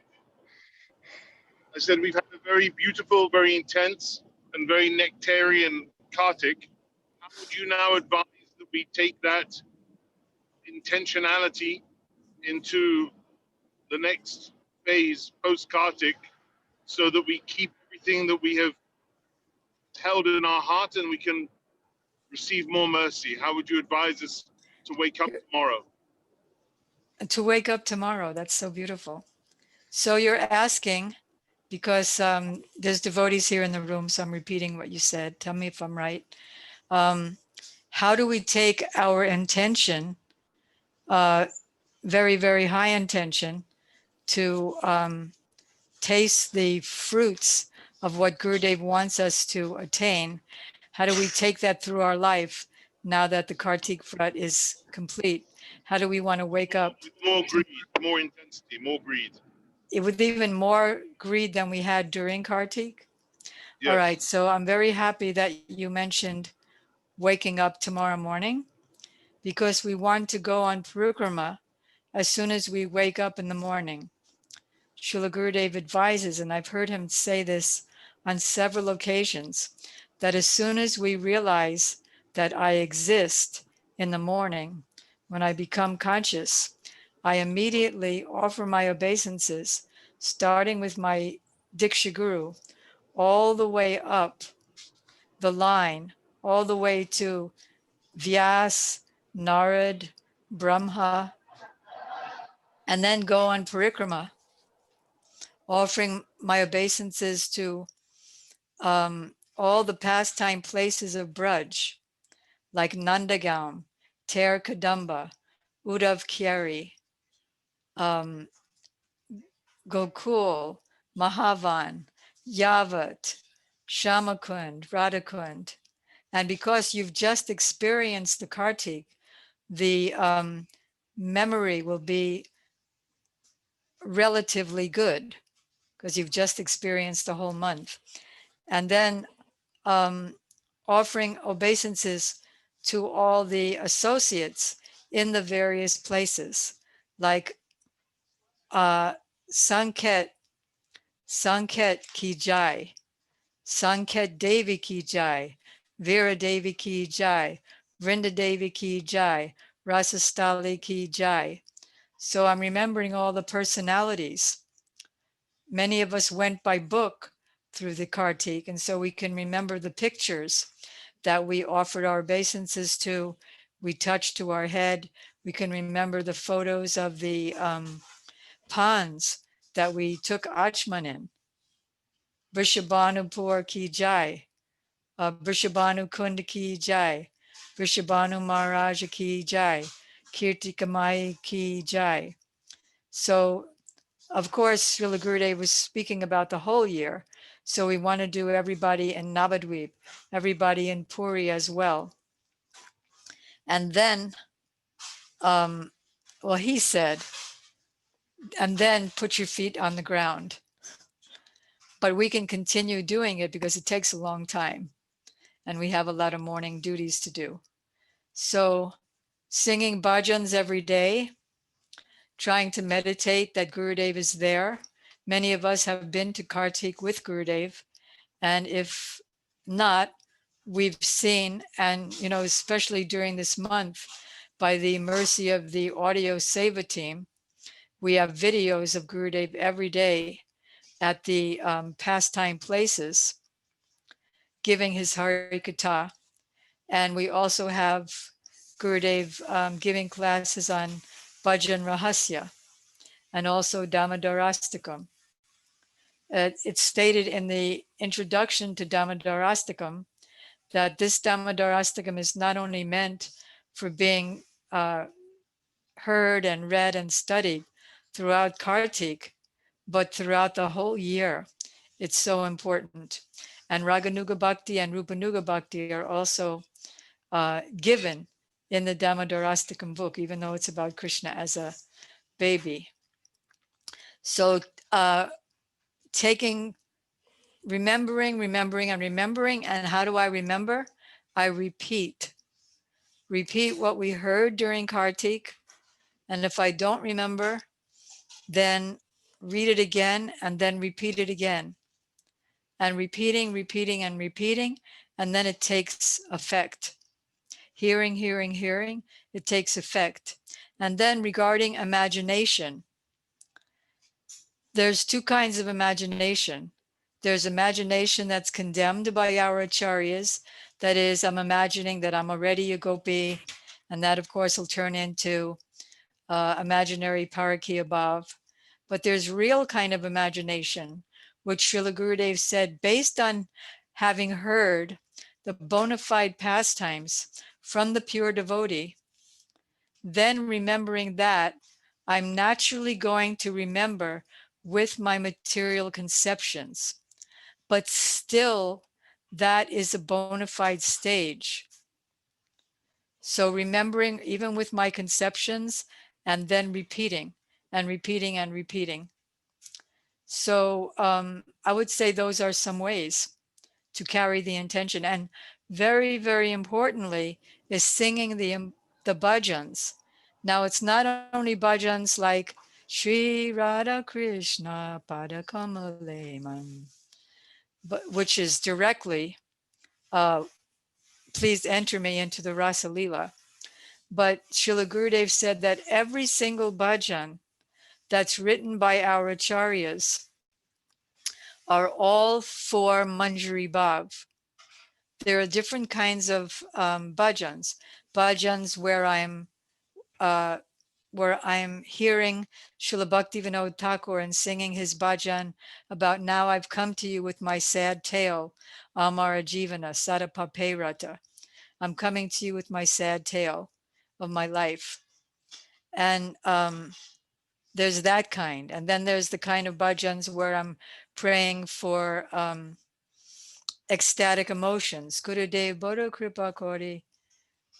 I said we've had a very beautiful, very intense, and very nectarian Kartik. How would you now advise that we take that intentionality into the next phase post Kartik, so that we keep everything that we have held in our heart and we can receive more mercy? How would you advise us to wake up tomorrow? To wake up tomorrow. That's so beautiful. So you're asking, because there's devotees here in the room, so I'm repeating what you said. Tell me if I'm right. How do we take our intention, very, very high intention, to taste the fruits of what Gurudev wants us to attain? How do we take that through our life now that the Kartik Vrat is complete? How do we want to wake up With more greed, more intensity, more greed. with even more greed than we had during Kartik? Yes. All right, so I'm very happy that you mentioned waking up tomorrow morning, because we want to go on Parikarama as soon as we wake up in the morning. Srila Gurudev advises, and I've heard him say this on several occasions, that as soon as we realize that I exist in the morning, when I become conscious, I immediately offer my obeisances, starting with my Diksha Guru, all the way up the line, all the way to Vyas, Narad, Brahma, and then go on Parikrama, offering my obeisances to all the pastime places of Braj, like Nandagaon, Ter Kadamba, Uddhav Kyari, um, Gokul, Mahavan, Yavat, Shamakund, Radhakund. And because you've just experienced the Kartik, the memory will be relatively good because you've just experienced the whole month. And then um, offering obeisances to all the associates in the various places, like Sanket, Sanket Ki Jai, Sanket Devi Ki Jai, Vera Devi Ki Jai, Vrinda Devi Ki Jai, Rasastali Ki Jai. So I'm remembering all the personalities. Many of us went by book through the Kartik, and so we can remember the pictures that we offered our obeisances to, we touched to our head. We can remember the photos of the ponds that we took Achman in. Vrishabhanupur Ki Jai, Vrishabhanu Kund Ki Jai, Vrishabhanu Maharaja Ki Jai, Kirtikamai Ki Jai. So, of course, Srila Gurudev was speaking about the whole year. So we want to do everybody in Navadvip, everybody in Puri as well. And then, well, he said, and then put your feet on the ground. But we can continue doing it because it takes a long time. And we have a lot of morning duties to do. So singing bhajans every day, trying to meditate that Gurudev is there. Many of us have been to Kartik with Gurudev. And if not, we've seen, and especially during this month, by the mercy of the audio seva team, we have videos of Gurudev every day at the pastime places, giving his Harikatha. And we also have Gurudev giving classes on Bhajan Rahasya and also Damodarastakam. It's stated in the introduction to Damodarastakam that this Damodarastakam is not only meant for being heard and read and studied throughout Kartik, but throughout the whole year. It's so important. And Raganuga Bhakti and Rupanuga Bhakti are also given in the Damodarastakam book, even though it's about Krishna as a baby. So remembering, and how do I remember? I repeat what we heard during Kartik. And if I don't remember, then read it again and then repeat it again. And repeating, and then it takes effect. Hearing, it takes effect. And then regarding imagination, there's two kinds of imagination. There's imagination that's condemned by our acharyas. That is, I'm imagining that I'm already a gopi, and that of course will turn into imaginary parakiya bhav. But there's real kind of imagination, which Srila Gurudev said, based on having heard the bona fide pastimes from the pure devotee, then remembering that, I'm naturally going to remember with my material conceptions, but still that is a bona fide stage. So remembering, even with my conceptions, and then repeating and repeating and repeating. So I would say those are some ways to carry the intention. And very, very importantly is singing the bhajans. Now it's not only bhajans like Shri Radha Krishna Padakamale Man, but which is directly, please enter me into the Rasa Leela. But Srila Gurudev said that every single bhajan that's written by our acharyas are all for Manjari Bhav. There are different kinds of bhajans. Bhajans where I'm hearing Srila Bhaktivinoda Thakur and singing his bhajan about now I've come to you with my sad tale, Amara Jivana, Sadapaperata. I'm coming to you with my sad tale of my life. And there's that kind. And then there's the kind of bhajans where I'm praying for ecstatic emotions. Gurudev Bodho Kripa Kori.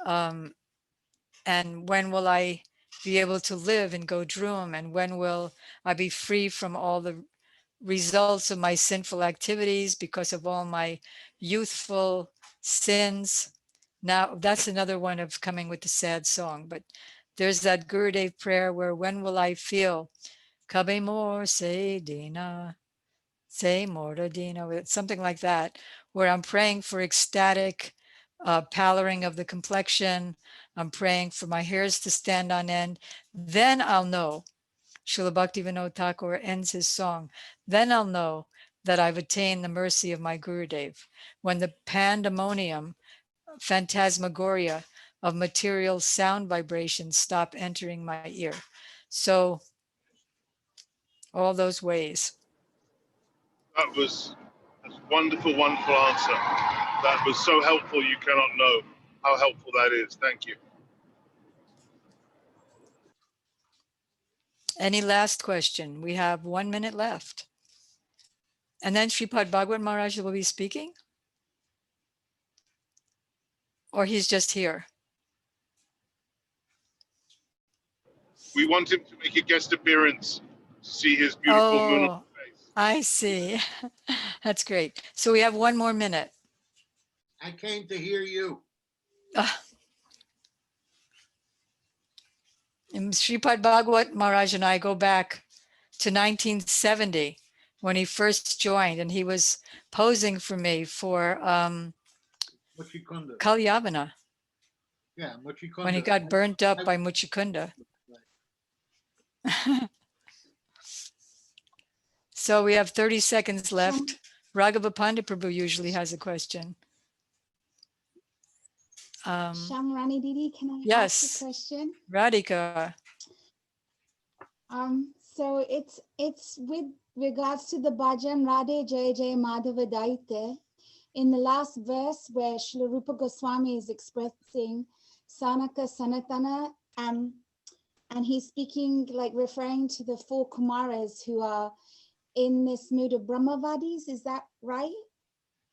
And when will I be able to live in Godrum? And when will I be free from all the results of my sinful activities because of all my youthful sins? Now, that's another one of coming with the sad song. But there's that Gurudev prayer where when will I feel Kabe more say Dina, say more Dina, something like that, where I'm praying for ecstatic pallor of the complexion. I'm praying for my hairs to stand on end. Then I'll know, Srila Bhaktivinoda Thakur ends his song, then I'll know that I've attained the mercy of my Gurudev. When the pandemonium, phantasmagoria of material sound vibrations stop entering my ear. So all those ways. That was a wonderful, wonderful answer. That was so helpful. You cannot know how helpful that is. Thank you. Any last question? We have 1 minute left. And then Sripad Bhagwan Maharaj will be speaking? Or he's just here? We want him to make a guest appearance to see his beautiful moon Oh, face. I see. That's great. So we have 1 more minute. I came to hear you. And Sripad Bhagwat Maharaj and I go back to 1970 when he first joined, and he was posing for me for Muchikunda. Kalyavana Yeah, Muchikunda. when he got burnt up by Muchikunda. So we have 30 seconds left. Raghava Pandit Prabhu usually has a question. Syamarani Didi, can I Yes. ask a question? Radhika. So it's with regards to the bhajan Radhe Jai Jai Madhava Daite. In the last verse where Srila Rupa Goswami is expressing Sanaka Sanatana, and he's speaking, like referring to the 4 Kumaras who are in this mood of Brahmavadis, is that right?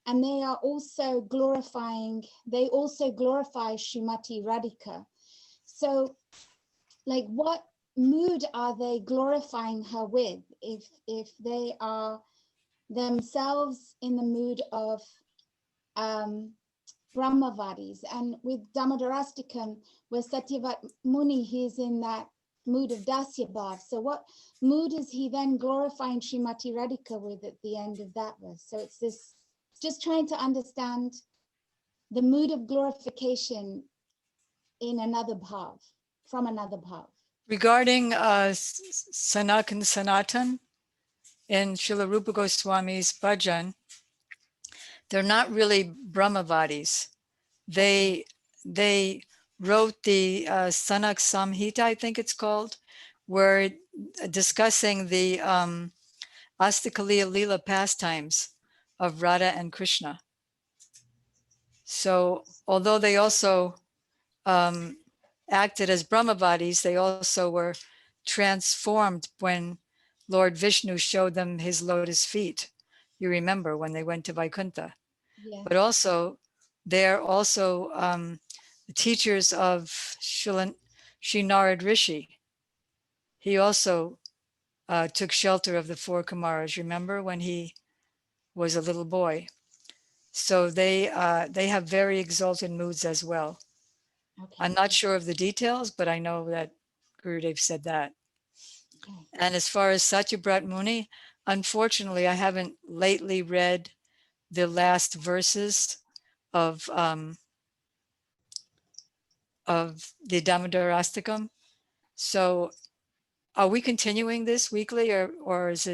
And they are also glorifying, they also glorify Srimati Radhika. So like what mood are they glorifying her with if they are themselves in the mood of Brahmavadis? And with Damodarastikam, where Satyavat Muni, he's in that mood of Dasya Bhav. So what mood is he then glorifying Srimati Radhika with at the end of that verse? So it's this, just trying to understand the mood of glorification in another bhav, from another bhav. Regarding Sanak and Sanatan in Srila Rupa Goswami's bhajan, they're not really Brahmavadis. They wrote the Sanak Samhita, I think it's called, where discussing the Astakaliya Leela pastimes of Radha and Krishna. So although they also acted as Brahmavadis, they also were transformed when Lord Vishnu showed them his lotus feet. You remember when they went to Vaikuntha. Yes. but also they're also the teachers of Sri Narad Rishi. He also took shelter of the four Kumaras. Remember when he was a little boy? So they have very exalted moods as well. Okay. I'm not sure of the details, but I know that Gurudev said that. Okay. And as far as Satyabrat Muni, unfortunately, I haven't lately read the last verses of the Damodarastakam. So are we continuing this weekly, or is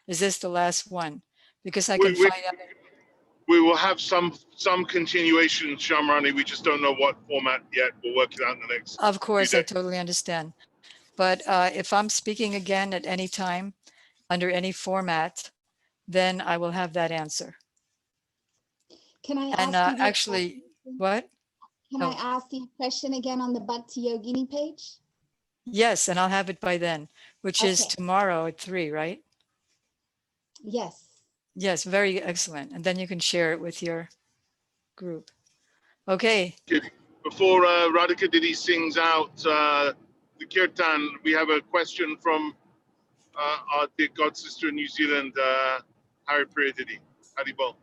this the last one? Because I We, can we, find out. we will have some continuation, Shamrani. We just don't know what format yet. We'll work it out in the next Of few course, I days. totally understand. But if I'm speaking again at any time, under any format, then I will have that answer. Can I And ask you actually, what? Can I Oh, ask you a question again on the Bhakti Yogini page? yes, and I'll have it by then, which is Okay. tomorrow at 3, right? Yes. Yes, very excellent. And then you can share it with your group. Okay. Before Radhika Didi sings out the kirtan, we have a question from our dear god sister in New Zealand, Haripriya Didi. Haribol.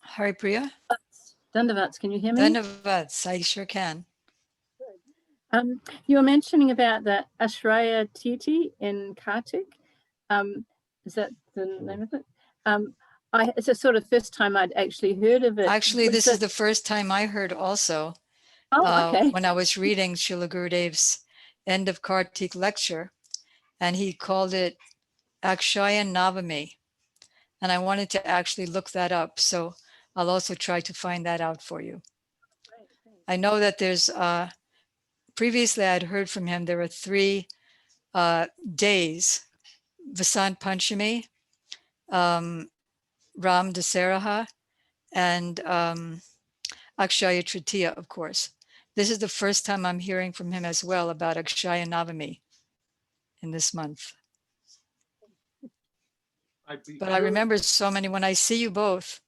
Haripriya? Dandavats, can you hear me? Dandavats, I sure can. You were mentioning about the Ashraya Titi in Kartik. Is that the name of it? It's a sort of first time I'd actually heard of it. Actually, this is the first time I heard also. Oh, okay. When I was reading Srila Gurudev's end of Kartik lecture, and he called it Akshaya Navami. And I wanted to actually look that up. So I'll also try to find that out for you. I know that there's, previously I'd heard from him, there were 3 days, Vasant Panchami, Ram Dasaraha, and Akshaya Tritiya, of course. This is the first time I'm hearing from him as well about Akshaya Navami in this month. But I remember so many, when I see you both,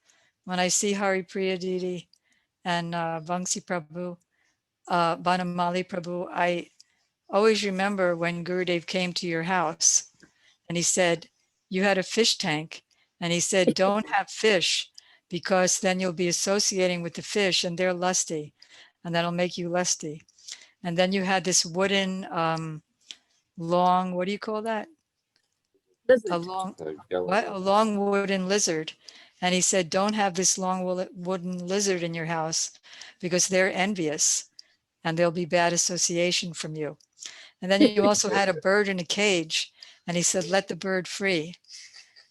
when I see Haripriya Didi and Vangsi Prabhu, Banamali Prabhu, I always remember when Gurudev came to your house and he said, you had a fish tank, and he said, don't have fish because then you'll be associating with the fish and they're lusty and that'll make you lusty. And then you had this wooden long, what do you call that? Lizard. A long, what? A long wooden lizard. And he said, don't have this long wooden lizard in your house because they're envious and there'll be bad association from you. And then you also had a bird in a cage, and he said, let the bird free.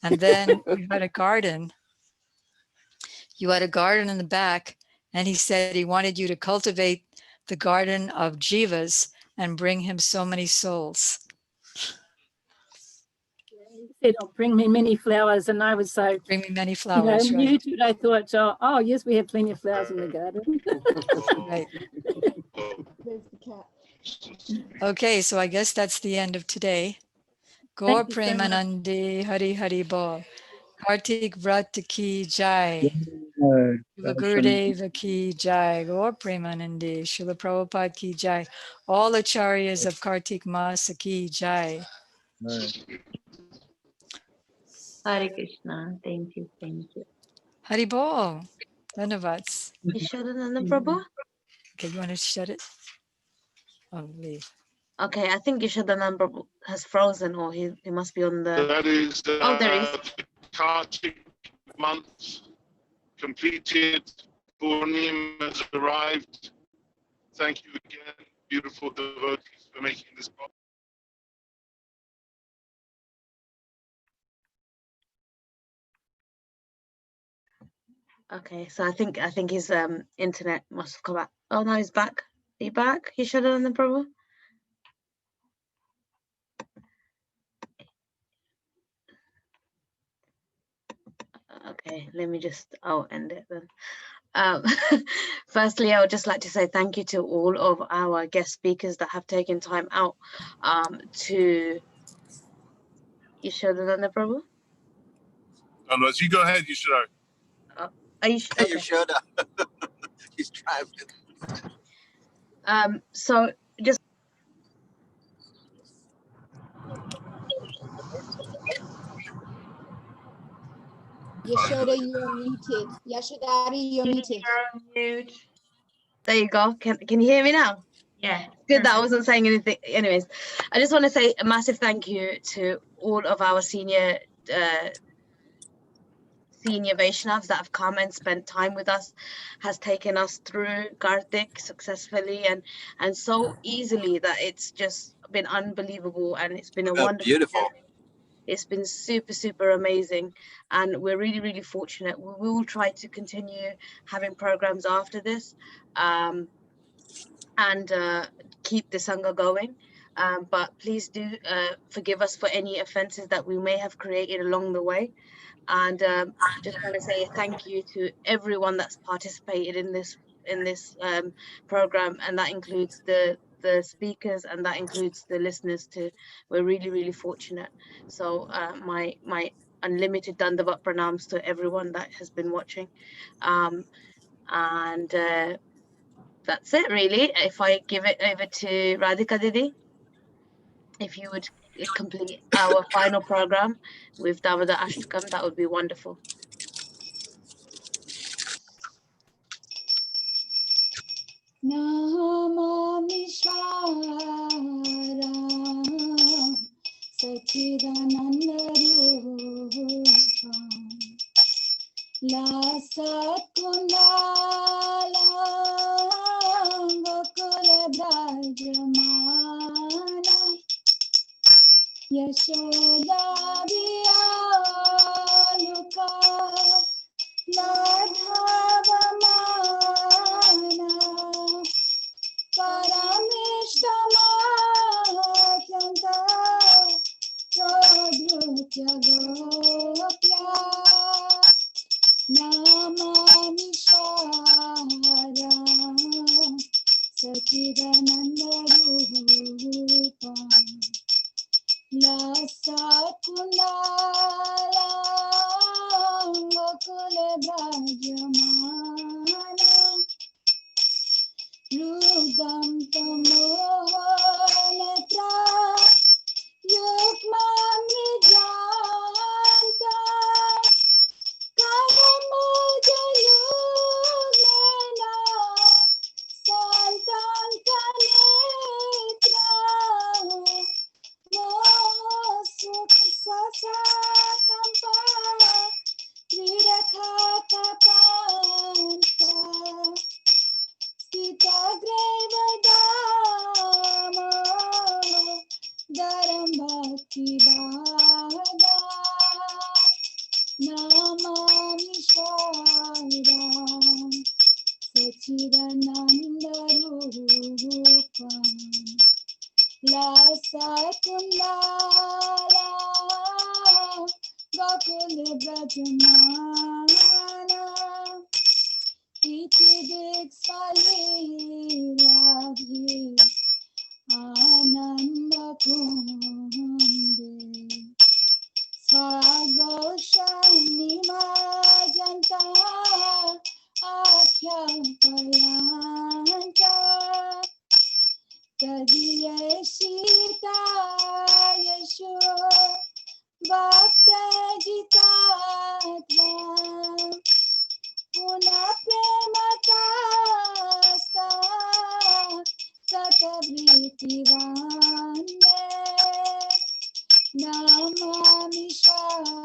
And then you had a garden. You had a garden in the back, and he said he wanted you to cultivate the garden of jivas and bring him so many souls. He said, oh, bring me many flowers. And I was so, Bring me many flowers, right? muted. I thought, oh, yes, we have plenty of flowers in the garden. Right. There's the cat. Okay, so I guess that's the end of today. Gaur Thank you so much. Premanandi Hari Hari Bol. Kartik Vrat ki jai. Srila Gurudev ki jai. Gaur Premanandi. Srila Prabhupada ki jai. All acharyas of Kartik Masa ki jai. Hare Krishna. Thank you. Thank you. Hari Bol. Dhanavats. You shut it on the Prabhu? Okay, you want to shut it? Oh, leave. Okay, I think Yashodanand Prabhu has frozen, or he must be on the. That is Oh, there is. the Kartik month completed. Purnim has arrived. Thank you again, beautiful devotees, for making this possible. Okay, so I think his internet must have come back. Oh no, he's back. Are you back? You shut it on the Prabhu? Okay, let me just, I'll end it then. Firstly, I would just like to say thank you to all of our guest speakers that have taken time out to Yashodananda Prabhu? Oh, no, you go ahead, you should. Are you You okay? should. He's driving. So just Yashoda, you're muted. Yashodari, you're muted. there you go. Can you hear me now? Yeah. Good that I wasn't saying anything. Anyways, I just want to say a massive thank you to all of our senior Vaishnavas that have come and spent time with us, has taken us through Kartik successfully and so easily that it's just been unbelievable, and it's been a wonderful Beautiful. journey. It's been super amazing, and we're really fortunate. We will try to continue having programs after this, and keep the Sangha going. But please do forgive us for any offenses that we may have created along the way. And just want to say thank you to everyone that's participated in this program, and that includes the speakers, and that includes the listeners too. We're really fortunate. So my unlimited dandavat pranams to everyone that has been watching, and that's it really. If I give it over to Radhika Didi, if you would complete our final program with Damada Ashtakam, that would be wonderful. Namami Shara Sachidananda Rupa Lasat Kundala Gokula Brajamana Yashoda Diyaluka Ladhavamana Paramishtamatanta Sodrutya Gopya Namami Shara Sachidananda Rupa Lasat Kundala Gokula Brajamana Rudam Tamohanatra Yukmam Nijanta Karamojayumena Santan Kanetra Mohosuk Sasakampa Virakha Kakanta Sita Grevadama Daram Bhakti Bhada Namami Shara Sachidananda Rupa Lasat Kundala Gokula Brajamana Iti Diksalilabhi Ananda Kunde Swagoshani Majanta Akhya Payanta Tadiya Sita Yasho Bhakta Jitatva Puna Prematasta Tatavriti Vande Namami Shara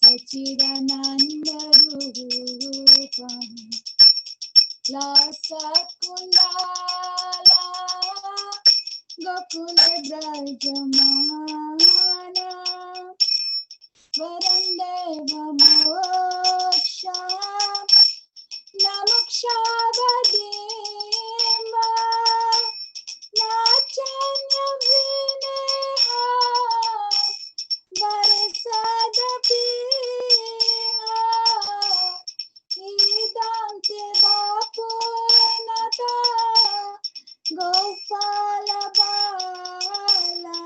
Sachidananda Rupa Lasat Kundala Gokula Brajamana Varandeva Moksha Namukshadadima Nachanya Vineha Varisadapiha Idante Vapurnata Gopala Bala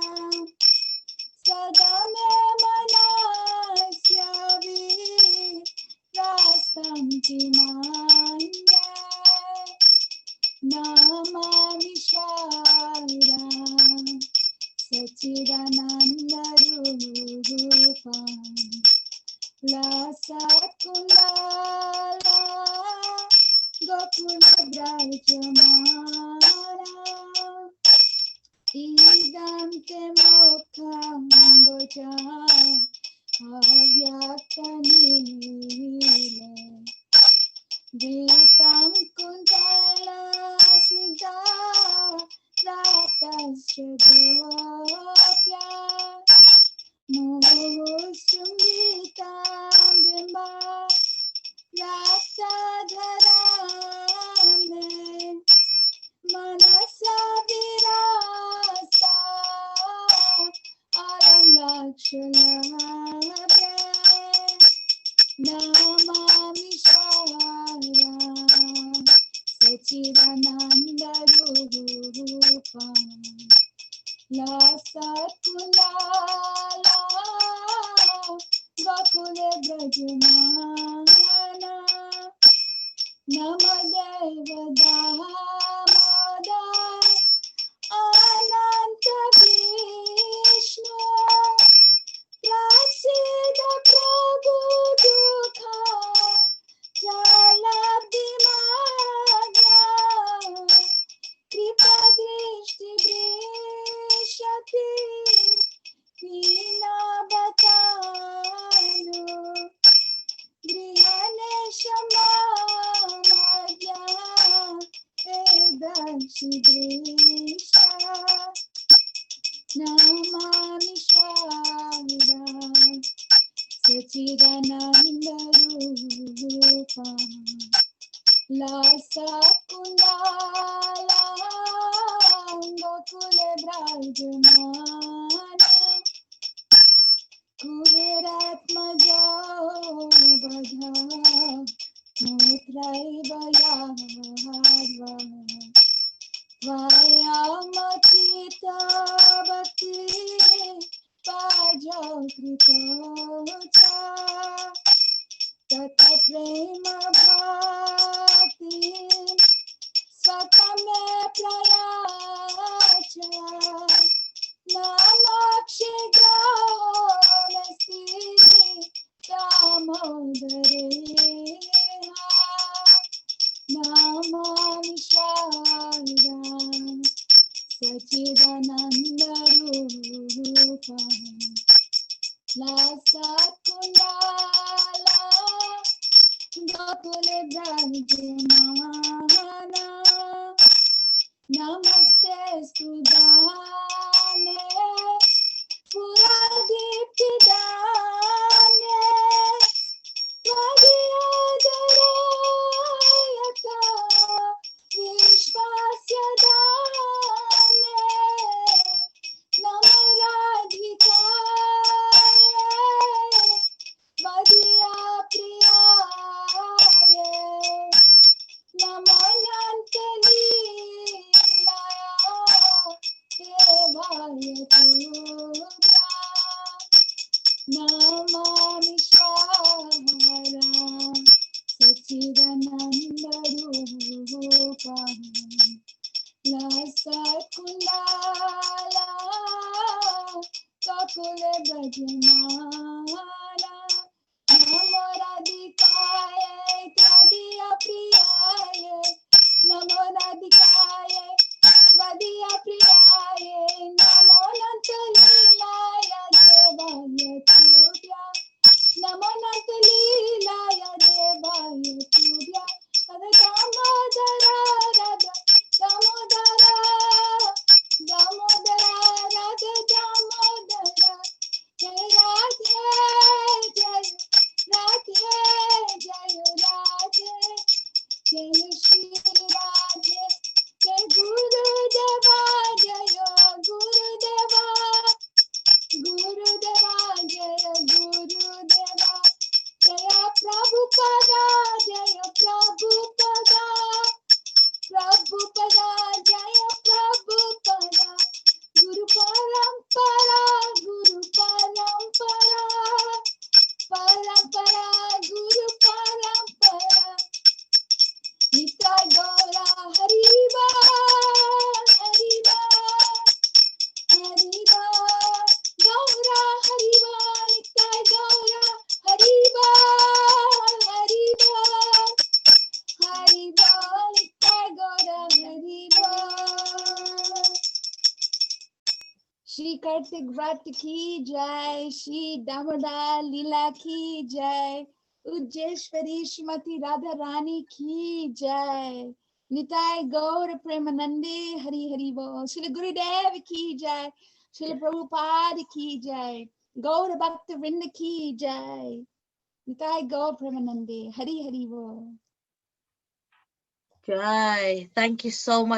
Sachidananda Rupam Lasakundala Gokula Brajamana Idante Mokham Bojam Avyaktanile Vitam Kundala Snigdha Ratasya Gopya Muhusumbitam Bimba Ratadharame Manasa Virasa Alam Lakshanabhya Namami Shara Sachidananda Rupam Lasakundala Gokula Brajamana Namadeva Damada Ananta Vishnu Prasida Prabhu Dukha Jalabdi Magna Kripa Drishti Brishati Vina Batanu Grihane Shamadya Edashi Drisha Namami Shara Sachidananda Rupam Lasakundala Gokula Brajamana Kuviratmaja Badha Mutraiva Yadva Vayamatita Bhakti Pajakrita Tata Prema Bhakti Swakame Prayacha Namakshi Granasi Damodare Namami Shara Sachidananda Rupam Lasakundala Gokula Brajamana Namaste Sudhane Puradipidane Vadiyadarayata Vishvasyadane Namo Radhikaye Vadiya Priyaye Namo Nantalila Devaya Tudra Namami Shara Sachidananda Rupam Lasakundala Gokula Brajamana Namo Radhikaye Tvadiya Priyaye Namo Radhikaye Tvadiya Priyaye Namo Nantala Shri Kartik Vrat ki jai, Shri Damodar Leela ki jai, Ujjeshwari Srimati Radharani ki jai, Nitai Gaur Premanande Hari Hari Bol, Srila Gurudev ki jai, Srila Prabhupada ki jai, Gaur Bhakta Vrinda ki jai, Nitai Gaur Premanande Hari Hari Bol. Jai. Thank you so much.